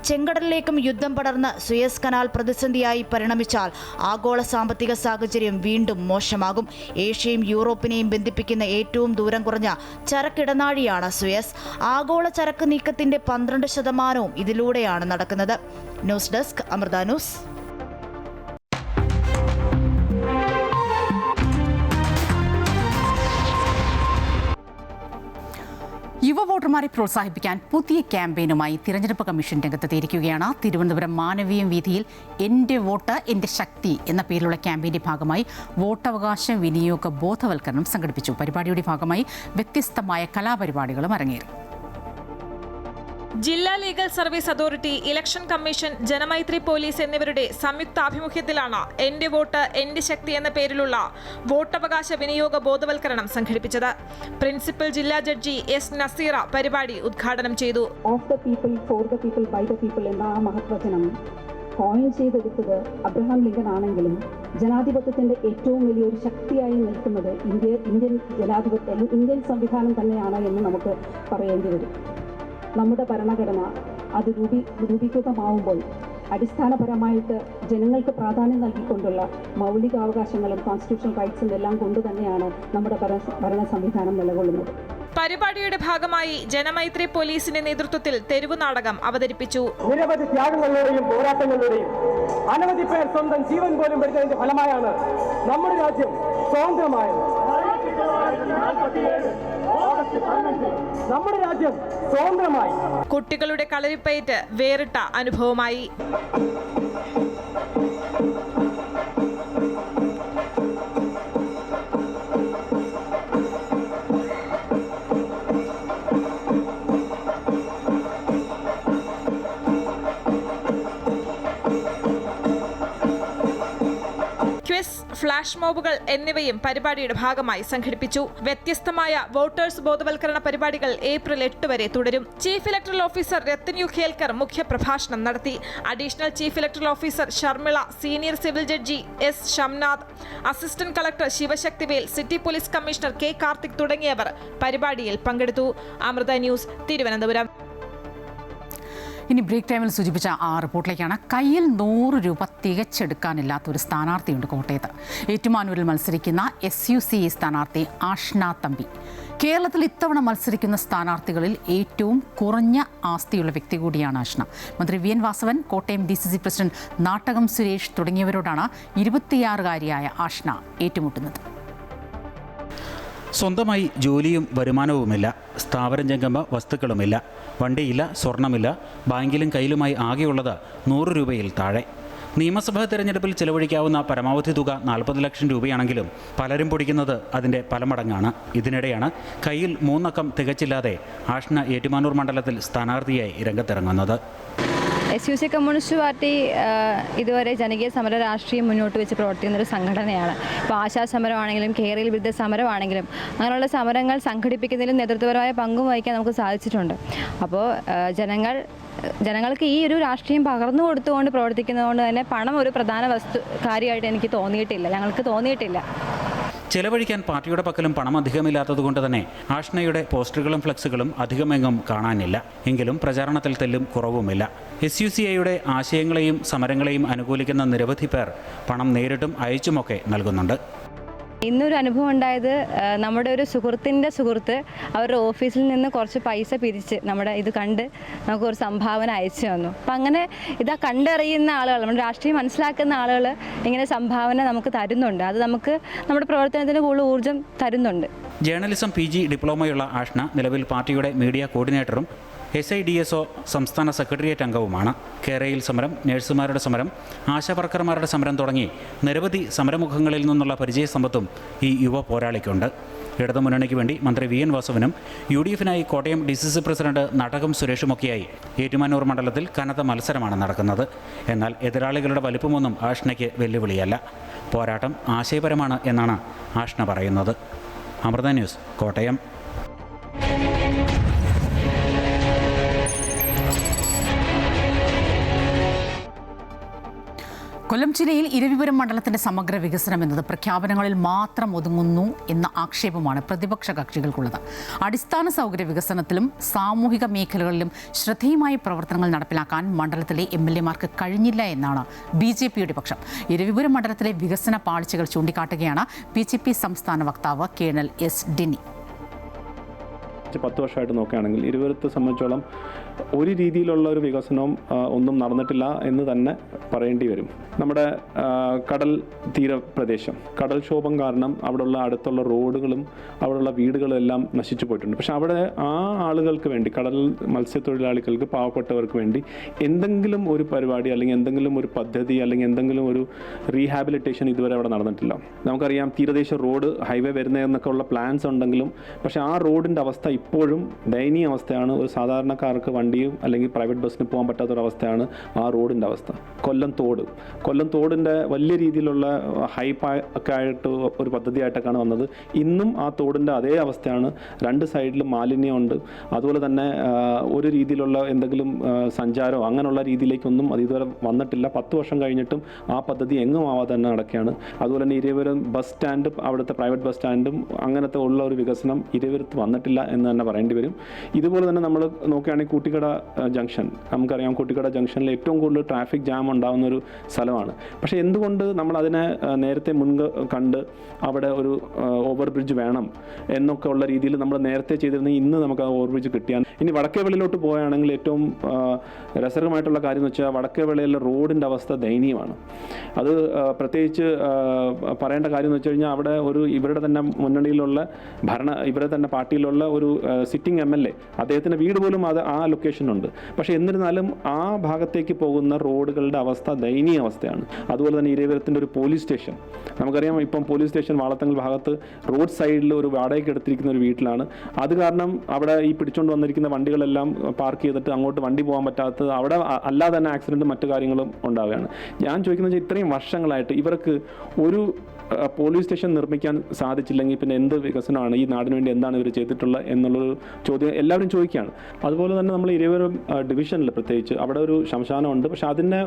ചെങ്കടലിലേക്കും യുദ്ധം പടർന്ന് സൂയസ് കനാൽ പ്രതിസന്ധിയായി പരിണമിച്ചാൽ ആഗോള സാമ്പത്തിക സാഹചര്യം വീണ്ടും മോശമാകും. ഏഷ്യയും യൂറോപ്പിനെയും ബന്ധിപ്പിക്കുന്ന ഏറ്റവും ദൂരം കുറഞ്ഞ ചരക്കിടനാഴിയാണ് സൂയസ്. ആഗോള ചരക്ക് നീക്കത്തിന്റെ 12% ഇതിലൂടെയാണ് നടക്കുന്നത്. News desk Amrita news. യുവ വോട്ടർമാരെ പ്രോത്സാഹിപ്പിക്കാൻ പുതിയ ക്യാമ്പയിനുമായി തിരഞ്ഞെടുപ്പ് കമ്മീഷൻ രംഗത്തെത്തിയിരിക്കുകയാണ്. തിരുവനന്തപുരം മാനവീയം വീഥിയിൽ എൻ്റെ വോട്ട് എൻ്റെ ശക്തി എന്ന പേരിലുള്ള ക്യാമ്പയിൻ്റെ ഭാഗമായി വോട്ടവകാശ വിനിയോഗ ബോധവൽക്കരണം സംഘടിപ്പിച്ചു. പരിപാടിയുടെ ഭാഗമായി വ്യത്യസ്തമായ കലാപരിപാടികളും അരങ്ങേറി. ജില്ലാ legal service authority, election commission, Janamaithri police എന്നിവരുടെ സംയുക്താഭിമുഖ്യത്തിലാണ് എൻ്റെ വോട്ട് എൻ്റെ ശക്തി എന്ന പേരിലുള്ള വോട്ടവകാശ വിനിയോഗ ബോധവൽക്കരണം സംഘടിപ്പിച്ചത്. പ്രിൻസിപ്പൽ ജില്ലാ ജഡ്ജി എസ് നസീറ പരിപാടി ഉദ്ഘാടനം ചെയ്തു. Of the people, for the people, by the people എന്ന ആ മഹത്വചനം കോയിൻ ചെയ്തെടുത്തത് അബ്രഹാം ലിങ്കൺ ആണെങ്കിലും ജനാധിപത്യത്തിന്റെ ഏറ്റവും വലിയൊരു ശക്തിയായി നിൽക്കുന്നത് ഇന്ത്യൻ സംവിധാനം തന്നെയാണ് എന്ന് നമുക്ക് പറയേണ്ടി വരും. നമ്മുടെ ഭരണഘടന അത് രൂപീകൃതമാവുമ്പോൾ അടിസ്ഥാനപരമായിട്ട് ജനങ്ങൾക്ക് പ്രാധാന്യം നൽകിക്കൊണ്ടുള്ള മൗലികാവകാശങ്ങളും കോൺസ്റ്റിറ്റ്യൂഷണൽ റൈറ്റ്സും എല്ലാം കൊണ്ടുതന്നെയാണ് നമ്മുടെ ഭരണ സംവിധാനം നിലകൊള്ളുന്നത്. പരിപാടിയുടെ ഭാഗമായി ജനമൈത്രി പോലീസിന്റെ നേതൃത്വത്തിൽ തെരുവു നാടകം അവതരിപ്പിച്ചു. നിരവധി ത്യാഗങ്ങളിലൂടെയും പോരാട്ടങ്ങളിലൂടെയും അനവധി പേർ സ്വന്തം ജീവൻ പോലും വെടിച്ചതിന്റെ ഫലമായാണ് നമ്മുടെ രാജ്യം സ്വതന്ത്രമായത്. നമ്മുടെ രാജ്യം സ്വതന്ത്രമായി. കുട്ടികളുടെ കളരിപ്പയറ്റ് വേറിട്ട അനുഭവമായി. ഫ്ലാഷ് മോബുകൾ എന്നിവയും പരിപാടിയുടെ ഭാഗമായി സംഘടിപ്പിച്ചു. വ്യത്യസ്തമായ വോട്ടേഴ്സ് ബോധവൽക്കരണ പരിപാടികൾ ഏപ്രിൽ 8 വരെ തുടരും. Chief electoral officer Rathan U Kelkar മുഖ്യപ്രഭാഷണം നടത്തി. Additional chief electoral officer Sharmila, senior civil judge S Shamnath, assistant collector Sivasakthivel, city police commissioner K Karthik തുടങ്ങിയവർ പരിപാടിയിൽ പങ്കെടുത്തു. അമൃത ന്യൂസ്, തിരുവനന്തപുരം. ഇനി ബ്രേക്ക് ടൈമിൽ സൂചിപ്പിച്ച ആ റിപ്പോർട്ടിലേക്കാണ്. കയ്യിൽ 100 രൂപ തികച്ചെടുക്കാനില്ലാത്ത ഒരു സ്ഥാനാർത്ഥിയുണ്ട് കോട്ടയത്ത്. ഏറ്റുമാനൂരിൽ മത്സരിക്കുന്ന SUCA സ്ഥാനാർത്ഥി ആഷ്ന തമ്പി. കേരളത്തിൽ ഇത്തവണ മത്സരിക്കുന്ന സ്ഥാനാർത്ഥികളിൽ ഏറ്റവും കുറഞ്ഞ ആസ്തിയുള്ള വ്യക്തി കൂടിയാണ് ആഷ്ന. മന്ത്രി VN Vasavan, Kottayam DCC president Nattakam Suresh തുടങ്ങിയവരോടാണ് 26-കാരിയായ ആഷ്ന ഏറ്റുമുട്ടുന്നത്. സ്വന്തമായി ജോലിയും വരുമാനവുമില്ല, സ്ഥാവരം ജംഗമ വസ്തുക്കളുമില്ല, വണ്ടിയില്ല, സ്വർണമില്ല, ബാങ്കിലും കയ്യിലുമായി ആകെയുള്ളത് 100 രൂപയിൽ താഴെ. നിയമസഭാ തെരഞ്ഞെടുപ്പിൽ ചെലവഴിക്കാവുന്ന പരമാവധി തുക 40 ലക്ഷം രൂപയാണെങ്കിലും പലരും പൊടിക്കുന്നത് അതിൻ്റെ പല മടങ്ങാണ്. ഇതിനിടെയാണ് കയ്യിൽ 3 അക്കം തികച്ചില്ലാതെ ആഷ്ന ഏറ്റുമാനൂർ മണ്ഡലത്തിൽ സ്ഥാനാർത്ഥിയായി രംഗത്തിറങ്ങുന്നത്. SUC കമ്മ്യൂണിസ്റ്റ് പാർട്ടി ഇതുവരെ ജനകീയ സമര രാഷ്ട്രീയം മുന്നോട്ട് വെച്ച് പ്രവർത്തിക്കുന്നൊരു സംഘടനയാണ്. ഇപ്പോൾ ആശാ സമരമാണെങ്കിലും കേരള വിരുദ്ധ സമരമാണെങ്കിലും അങ്ങനെയുള്ള സമരങ്ങൾ സംഘടിപ്പിക്കുന്നതിലും നേതൃത്വപരമായ പങ്കും വഹിക്കാൻ നമുക്ക് സാധിച്ചിട്ടുണ്ട്. അപ്പോൾ ജനങ്ങൾക്ക് ഈ ഒരു രാഷ്ട്രീയം പകർന്നു കൊടുത്തുകൊണ്ട് പ്രവർത്തിക്കുന്നതുകൊണ്ട് തന്നെ പണം ഒരു പ്രധാന കാര്യമായിട്ട് ഞങ്ങൾക്ക് തോന്നിയിട്ടില്ല. ചെലവഴിക്കാൻ പാർട്ടിയുടെ പക്കലും പണം അധികമില്ലാത്തതുകൊണ്ട് തന്നെ ആഷ്നയുടെ പോസ്റ്ററുകളും ഫ്ലക്സുകളും അധികമെങ്ങും കാണാനില്ല. എങ്കിലും പ്രചാരണത്തിൽ തെല്ലും കുറവുമില്ല. SUCAയുടെ ആശയങ്ങളെയും സമരങ്ങളെയും അനുകൂലിക്കുന്ന നിരവധി പേർ പണം നേരിട്ടും അയച്ചുമൊക്കെ നൽകുന്നുണ്ട്. ഇന്നൊരു അനുഭവം ഉണ്ടായത്, നമ്മുടെ ഒരു സുഹൃത്തിൻ്റെ സുഹൃത്ത് അവരുടെ ഓഫീസിൽ നിന്ന് കുറച്ച് പൈസ പിരിച്ച് നമ്മുടെ ഇത് കണ്ട് നമുക്ക് ഒരു സംഭാവന അയച്ചു തന്നു. അപ്പം അങ്ങനെ ഇതാ കണ്ടറിയുന്ന ആളുകൾ, നമ്മുടെ രാഷ്ട്രീയം മനസ്സിലാക്കുന്ന ആളുകൾ ഇങ്ങനെ സംഭാവന നമുക്ക് തരുന്നുണ്ട്. അത് നമുക്ക് നമ്മുടെ പ്രവർത്തനത്തിന് കൂടുതൽ ഊർജ്ജം തരുന്നുണ്ട്. ജേർണലിസം PG ഡിപ്ലോമയുള്ള ആഷ്ന നിലവിൽ പാർട്ടിയുടെ മീഡിയ കോർഡിനേറ്ററും SIDSO സംസ്ഥാന സെക്രട്ടേറിയറ്റ് അംഗവുമാണ്. കേരളയിൽ സമരം, നഴ്സുമാരുടെ സമരം, ആശാവർക്കർമാരുടെ സമരം തുടങ്ങി നിരവധി സമരമുഖങ്ങളിൽ നിന്നുള്ള പരിചയസമ്പത്തും ഈ യുവ പോരാളിക്കുണ്ട്. ഇടതുമുന്നണിക്ക് വേണ്ടി മന്ത്രി VN വാസവനും UDFനായി കോട്ടയം DCC പ്രസിഡന്റ് നാട്ടകം സുരേഷുമൊക്കെയായി ഏറ്റുമാനൂർ മണ്ഡലത്തിൽ കനത്ത മത്സരമാണ് നടക്കുന്നത്. എന്നാൽ എതിരാളികളുടെ വലിപ്പമൊന്നും ആഷ്നയ്ക്ക് വെല്ലുവിളിയല്ല. പോരാട്ടം ആശയപരമാണ് എന്നാണ് ആഷ്ന പറയുന്നത്. അമൃത ന്യൂസ്, കോട്ടയം. കൊല്ലം ജില്ലയിൽ ഇരവിപുരം മണ്ഡലത്തിന്റെ സമഗ്ര വികസനം എന്നത് പ്രഖ്യാപനങ്ങളിൽ മാത്രം ഒതുങ്ങുന്നു എന്ന ആക്ഷേപമാണ് പ്രതിപക്ഷ കക്ഷികൾക്കുള്ളത്. അടിസ്ഥാന സൗകര്യ വികസനത്തിലും സാമൂഹിക മേഖലകളിലും ശ്രദ്ധേയമായ പ്രവർത്തനങ്ങൾ നടപ്പിലാക്കാൻ മണ്ഡലത്തിലെ MLA-മാർക്ക് കഴിഞ്ഞില്ല എന്നാണ് BJPയുടെ പക്ഷം. ഇരവിപുരം മണ്ഡലത്തിലെ വികസന പാളിച്ചകൾ ചൂണ്ടിക്കാട്ടുകയാണ് BJP സംസ്ഥാന വക്താവ് കേണൽ S. ഡിന്നി. 10 വർഷമായിട്ട് നോക്കുകയാണെങ്കിൽ ഇരവിപുരത്തെ സംബന്ധിച്ചോളം ഒരു രീതിയിലുള്ള ഒരു വികസനവും ഒന്നും നടന്നിട്ടില്ല എന്ന് തന്നെ പറയേണ്ടി വരും. നമ്മുടെ കടൽ തീരപ്രദേശം കടൽക്ഷോഭം കാരണം അവിടെയുള്ള അടുത്തുള്ള റോഡുകളും അവിടെയുള്ള വീടുകളും എല്ലാം നശിച്ചു പോയിട്ടുണ്ട്. പക്ഷെ അവിടെ ആ ആളുകൾക്ക് വേണ്ടി, കടൽ മത്സ്യത്തൊഴിലാളികൾക്ക്, പാവപ്പെട്ടവർക്ക് വേണ്ടി എന്തെങ്കിലും ഒരു പരിപാടി അല്ലെങ്കിൽ എന്തെങ്കിലും ഒരു പദ്ധതി അല്ലെങ്കിൽ എന്തെങ്കിലും ഒരു റീഹാബിലിറ്റേഷൻ ഇതുവരെ അവിടെ നടന്നിട്ടില്ല. നമുക്കറിയാം തീരദേശ റോഡ് ഹൈവേ വരുന്നതെന്നൊക്കെ ഉള്ള പ്ലാൻസ് ഉണ്ടെങ്കിലും പക്ഷേ ആ റോഡിൻ്റെ അവസ്ഥ ഇപ്പോഴും ദയനീയ അവസ്ഥയാണ്. ഒരു സാധാരണക്കാർക്ക് വണ്ടിയും അല്ലെങ്കിൽ പ്രൈവറ്റ് ബസ്സിന് പോകാൻ പറ്റാത്തൊരവസ്ഥയാണ് ആ റോഡിൻ്റെ അവസ്ഥ. കൊല്ലം തോടിൻ്റെ വലിയ രീതിയിലുള്ള ഹൈപ്പൊക്കെ ആയിട്ട് ഒരു പദ്ധതിയായിട്ടൊക്കെയാണ് വന്നത്. ഇന്നും ആ തോടിൻ്റെ അതേ അവസ്ഥയാണ്. 2 സൈഡിലും മാലിന്യമുണ്ട്. അതുപോലെ തന്നെ ഒരു രീതിയിലുള്ള എന്തെങ്കിലും സഞ്ചാരമോ അങ്ങനെയുള്ള രീതിയിലേക്കൊന്നും അത് ഇതുവരെ വന്നിട്ടില്ല. 10 വർഷം കഴിഞ്ഞിട്ടും ആ പദ്ധതി എങ്ങും ആവാതെ തന്നെ നടക്കുകയാണ്. അതുപോലെ തന്നെ ഇരവിപുരം ബസ് സ്റ്റാൻഡും അവിടുത്തെ പ്രൈവറ്റ് ബസ് സ്റ്റാൻഡും അങ്ങനത്തെ ഉള്ള ഒരു വികസനം ഇരവിപുരത്ത് വന്നിട്ടില്ല എന്ന് തന്നെ പറയേണ്ടി വരും. ഇതുപോലെ തന്നെ നമ്മൾ നോക്കുകയാണെങ്കിൽ കൂട്ടിക്കട ജംഗ്ഷൻ, നമുക്കറിയാം കൂട്ടിക്കട ജംഗ്ഷനിൽ ഏറ്റവും കൂടുതൽ ട്രാഫിക് ജാം ഉണ്ടാകുന്ന ഒരു സ്ഥലമാണ്. പക്ഷേ എന്തുകൊണ്ട് നമ്മൾ അതിനെ നേരത്തെ കണ്ട് അവിടെ ഒരു ഓവർ ബ്രിഡ്ജ് വേണം എന്നൊക്കെ ഉള്ള രീതിയിൽ നമ്മൾ നേരത്തെ ചെയ്തിരുന്ന ഇന്ന് നമുക്ക് ആ ഓവർ ബ്രിഡ്ജ് കിട്ടിയാൽ. ഇനി വടക്കേവെളിയിലോട്ട് പോവുകയാണെങ്കിൽ ഏറ്റവും രസകരമായിട്ടുള്ള കാര്യം എന്ന് വെച്ചാൽ വടക്കേവെളിയിലെ റോഡിൻ്റെ അവസ്ഥ ദയനീയമാണ്. അത് പ്രത്യേകിച്ച് പറയേണ്ട കാര്യം എന്ന് വെച്ച് കഴിഞ്ഞാൽ അവിടെ ഇവരുടെ തന്നെ മുന്നണിയിലുള്ള ഇവരുടെ തന്നെ പാർട്ടിയിലുള്ള ഒരു സിറ്റിംഗ് MLA, അദ്ദേഹത്തിൻ്റെ വീട് പോലും ആ ലൊക്കേഷനുണ്ട്. പക്ഷേ എന്നിരുന്നാലും ആ ഭാഗത്തേക്ക് പോകുന്ന റോഡുകളുടെ അവസ്ഥ ദയനീയ അവസ്ഥയാണ്. അതുപോലെ തന്നെ ഇരവിപുരത്തിൻ്റെ ഒരു പോലീസ് സ്റ്റേഷൻ, നമുക്കറിയാം ഇപ്പം പോലീസ് സ്റ്റേഷൻ വാളത്തങ്ങൾ ഭാഗത്ത് റോഡ് സൈഡിൽ ഒരു വാടകയ്ക്ക് എടുത്തിരിക്കുന്ന ഒരു വീട്ടിലാണ്. അത് കാരണം അവിടെ ഈ പിടിച്ചുകൊണ്ട് വന്നിരിക്കുന്ന വണ്ടികളെല്ലാം പാർക്ക് ചെയ്തിട്ട് അങ്ങോട്ട് വണ്ടി പോകാൻ പറ്റാത്തത്, അവിടെ അല്ലാതെ തന്നെ ആക്സിഡൻറ്റും മറ്റു കാര്യങ്ങളും ഉണ്ടാവുകയാണ്. ഞാൻ ചോദിക്കുന്നത് ഇത്രയും വർഷങ്ങളായിട്ട് ഇവർക്ക് ഒരു പോലീസ് സ്റ്റേഷൻ നിർമ്മിക്കാൻ സാധിച്ചില്ലെങ്കിൽ പിന്നെ എന്ത് വികസനമാണ് ഈ നാടിന് വേണ്ടി എന്താണ് ഇവർ ചെയ്തിട്ടുള്ളത് എന്നുള്ളൊരു ചോദ്യം എല്ലാവരും ചോദിക്കുകയാണ്. അതുപോലെ തന്നെ നമ്മൾ ഇരവിപുരം ഡിവിഷനിൽ പ്രത്യേകിച്ച് അവിടെ ഒരു ശ്മശാനമുണ്ട്. പക്ഷെ അതിനെ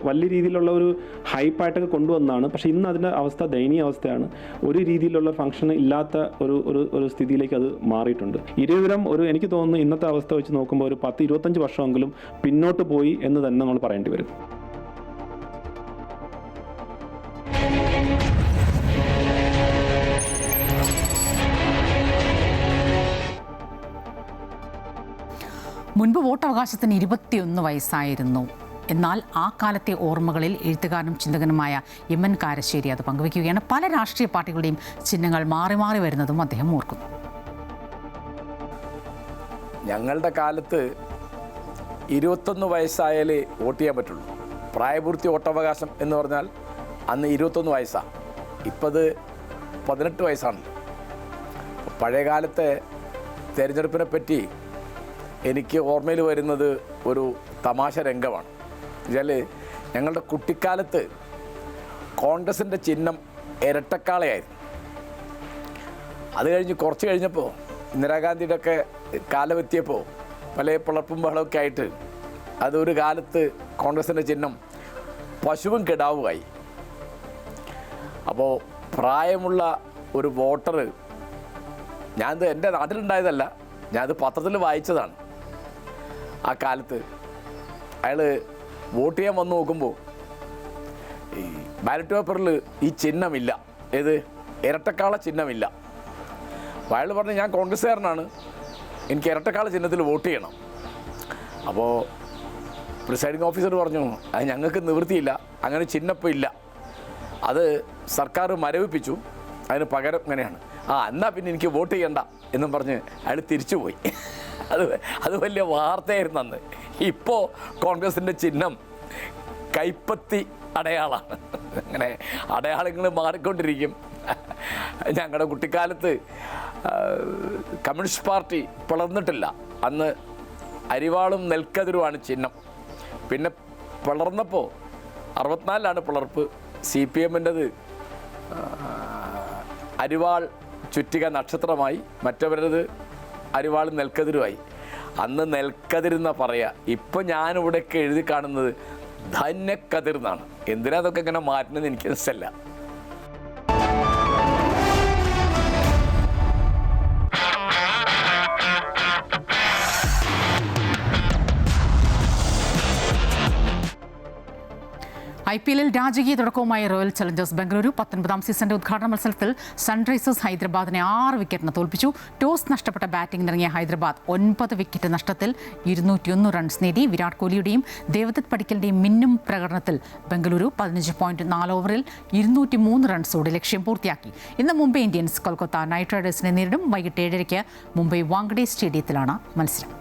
വലിയ രീതിയിലുള്ള ഒരു ഹൈപ്പായിട്ടൊക്കെ കൊണ്ടുവന്നതാണ്. പക്ഷേ ഇന്ന് അതിൻ്റെ അവസ്ഥ ദയനീയ അവസ്ഥയാണ്. ഒരു രീതിയിലുള്ള ഫംഗ്ഷൻ ഇല്ലാത്ത ഒരു സ്ഥിതിയിലേക്ക് അത് മാറിയിട്ടുണ്ട്. ഇരവിപുരം എനിക്ക് തോന്നുന്നു ഇന്നത്തെ അവസ്ഥ വെച്ച് നോക്കുമ്പോൾ ഒരു 10-25 വർഷമെങ്കിലും പിന്നോട്ട് പോയി എന്ന് തന്നെ നമ്മൾ പറയേണ്ടി വരും. മുൻപ് വോട്ടവകാശത്തിന് 21 വയസ്സായിരുന്നു. എന്നാൽ ആ കാലത്തെ ഓർമ്മകളിൽ എഴുത്തുകാരനും ചിന്തകനുമായ MN കാരശ്ശേരി അത് പങ്കുവയ്ക്കുകയാണ്. പല രാഷ്ട്രീയ പാർട്ടികളുടെയും ചിഹ്നങ്ങൾ മാറി മാറി വരുന്നതും അദ്ദേഹം ഓർക്കുന്നു. ഞങ്ങളുടെ കാലത്ത് 21 വയസ്സായാലേ വോട്ട് ചെയ്യാൻ പറ്റുള്ളൂ. പ്രായപൂർത്തി വോട്ടവകാശം എന്ന് പറഞ്ഞാൽ അന്ന് 21 വയസ്സാണ്. ഇപ്പോൾ അത് 18 വയസ്സാണ്. പഴയ കാലത്തെ തിരഞ്ഞെടുപ്പിനെ പറ്റി എനിക്ക് ഓർമ്മയിൽ വരുന്നത് ഒരു തമാശ രംഗമാണ്. എന്നുവെച്ചാൽ ഞങ്ങളുടെ കുട്ടിക്കാലത്ത് കോൺഗ്രസിൻ്റെ ചിഹ്നം ഇരട്ടക്കാളയായിരുന്നു. അത് കഴിഞ്ഞ് കുറച്ച് കഴിഞ്ഞപ്പോൾ ഇന്ദിരാഗാന്ധിയുടെ ഒക്കെ കാലമെത്തിയപ്പോൾ പല പിളർപ്പും ബഹളമൊക്കെ ആയിട്ട് അതൊരു കാലത്ത് കോൺഗ്രസിൻ്റെ ചിഹ്നം പശുവും കിടാവുമായി. അപ്പോൾ പ്രായമുള്ള ഒരു വോട്ടർ, ഞാനത് എൻ്റെ നാട്ടിലുണ്ടായതല്ല, ഞാനത് പത്രത്തിൽ വായിച്ചതാണ്. ആ കാലത്ത് അയാൾ വോട്ട് ചെയ്യാൻ വന്ന് നോക്കുമ്പോൾ ഈ ബാലറ്റ് പേപ്പറിൽ ഈ ചിഹ്നമില്ല, ഏത് ഇരട്ടക്കാള ചിഹ്നമില്ല. അപ്പോൾ അയാൾ പറഞ്ഞു ഞാൻ കോൺഗ്രസ്സുകാരനാണ്, എനിക്ക് ഇരട്ടക്കാള ചിഹ്നത്തിൽ വോട്ട് ചെയ്യണം. അപ്പോൾ പ്രിസൈഡിംഗ് ഓഫീസർ പറഞ്ഞു അത് ഞങ്ങൾക്ക് നിവൃത്തിയില്ല, അങ്ങനെ ചിഹ്നപ്പം ഇല്ല, അത് സർക്കാർ മരവിപ്പിച്ചു, അതിന് പകരം ഇങ്ങനെയാണ്. എന്നാൽ പിന്നെ എനിക്ക് വോട്ട് ചെയ്യണ്ട എന്നും പറഞ്ഞ് അയാൾ തിരിച്ചുപോയി. അത് വലിയ വാർത്തയായിരുന്നു അന്ന്. ഇപ്പോൾ കോൺഗ്രസിൻ്റെ ചിഹ്നം കൈപ്പത്തി അടയാളമാണ്. അങ്ങനെ അടയാളങ്ങൾ മാറിക്കൊണ്ടിരിക്കും. ഞങ്ങളുടെ കുട്ടിക്കാലത്ത് കമ്മ്യൂണിസ്റ്റ് പാർട്ടി പിളർന്നിട്ടില്ല. അന്ന് അരിവാളും നെൽക്കതിരുമാണ് ചിഹ്നം. പിന്നെ പിളർന്നപ്പോൾ 64-ലാണ് പിളർപ്പ്. CPM-ൻ്റെത് അരിവാൾ ചുറ്റിക നക്ഷത്രമായി, മറ്റവരത് അരിവാൾ നെൽക്കതിരുമായി. അന്ന് നെൽക്കതിരെന്നാണ് പറയുക. ഇപ്പം ഞാനിവിടെയൊക്കെ എഴുതി കാണുന്നത് ധന്യക്കതിർ എന്നാണ്. എന്തിനാ അതൊക്കെ ഇങ്ങനെ മാറ്റുന്നത് എനിക്ക് ഇഷ്ടമല്ല. IPL-ൽ രാജകീയ തുടക്കവുമായി റോയൽ ചലഞ്ചേഴ്സ് ബംഗളൂരു 19ാം സീസണിന്റെ ഉദ്ഘാടന മത്സരത്തിൽ സൺറൈസേഴ്സ് ഹൈദരാബാദിനെ 6 വിക്കറ്റിന് തോൽപ്പിച്ചു. ടോസ് നഷ്ടപ്പെട്ട ബാറ്റിംഗിനിറങ്ങിയ ഹൈദരാബാദ് 9 വിക്കറ്റ് നഷ്ടത്തിൽ 201 റൺസ് നേടി. വിരാട് കോഹ്ലിയുടെയും ദേവദത്ത് പടിക്കലിന്റെയും മിന്നും പ്രകടനത്തിൽ ബംഗളൂരു 15.4 ഓവറിൽ 203 റൺസോടെ ലക്ഷ്യം പൂർത്തിയാക്കി. ഇന്ന് മുംബൈ ഇന്ത്യൻസ് കൊൽക്കത്ത നൈറ്റ് റൈഡേഴ്സിനെ നേരിടും. വൈകിട്ട് 7:30 മുംബൈ വാങ്കഡെ സ്റ്റേഡിയത്തിലാണ് മത്സരം.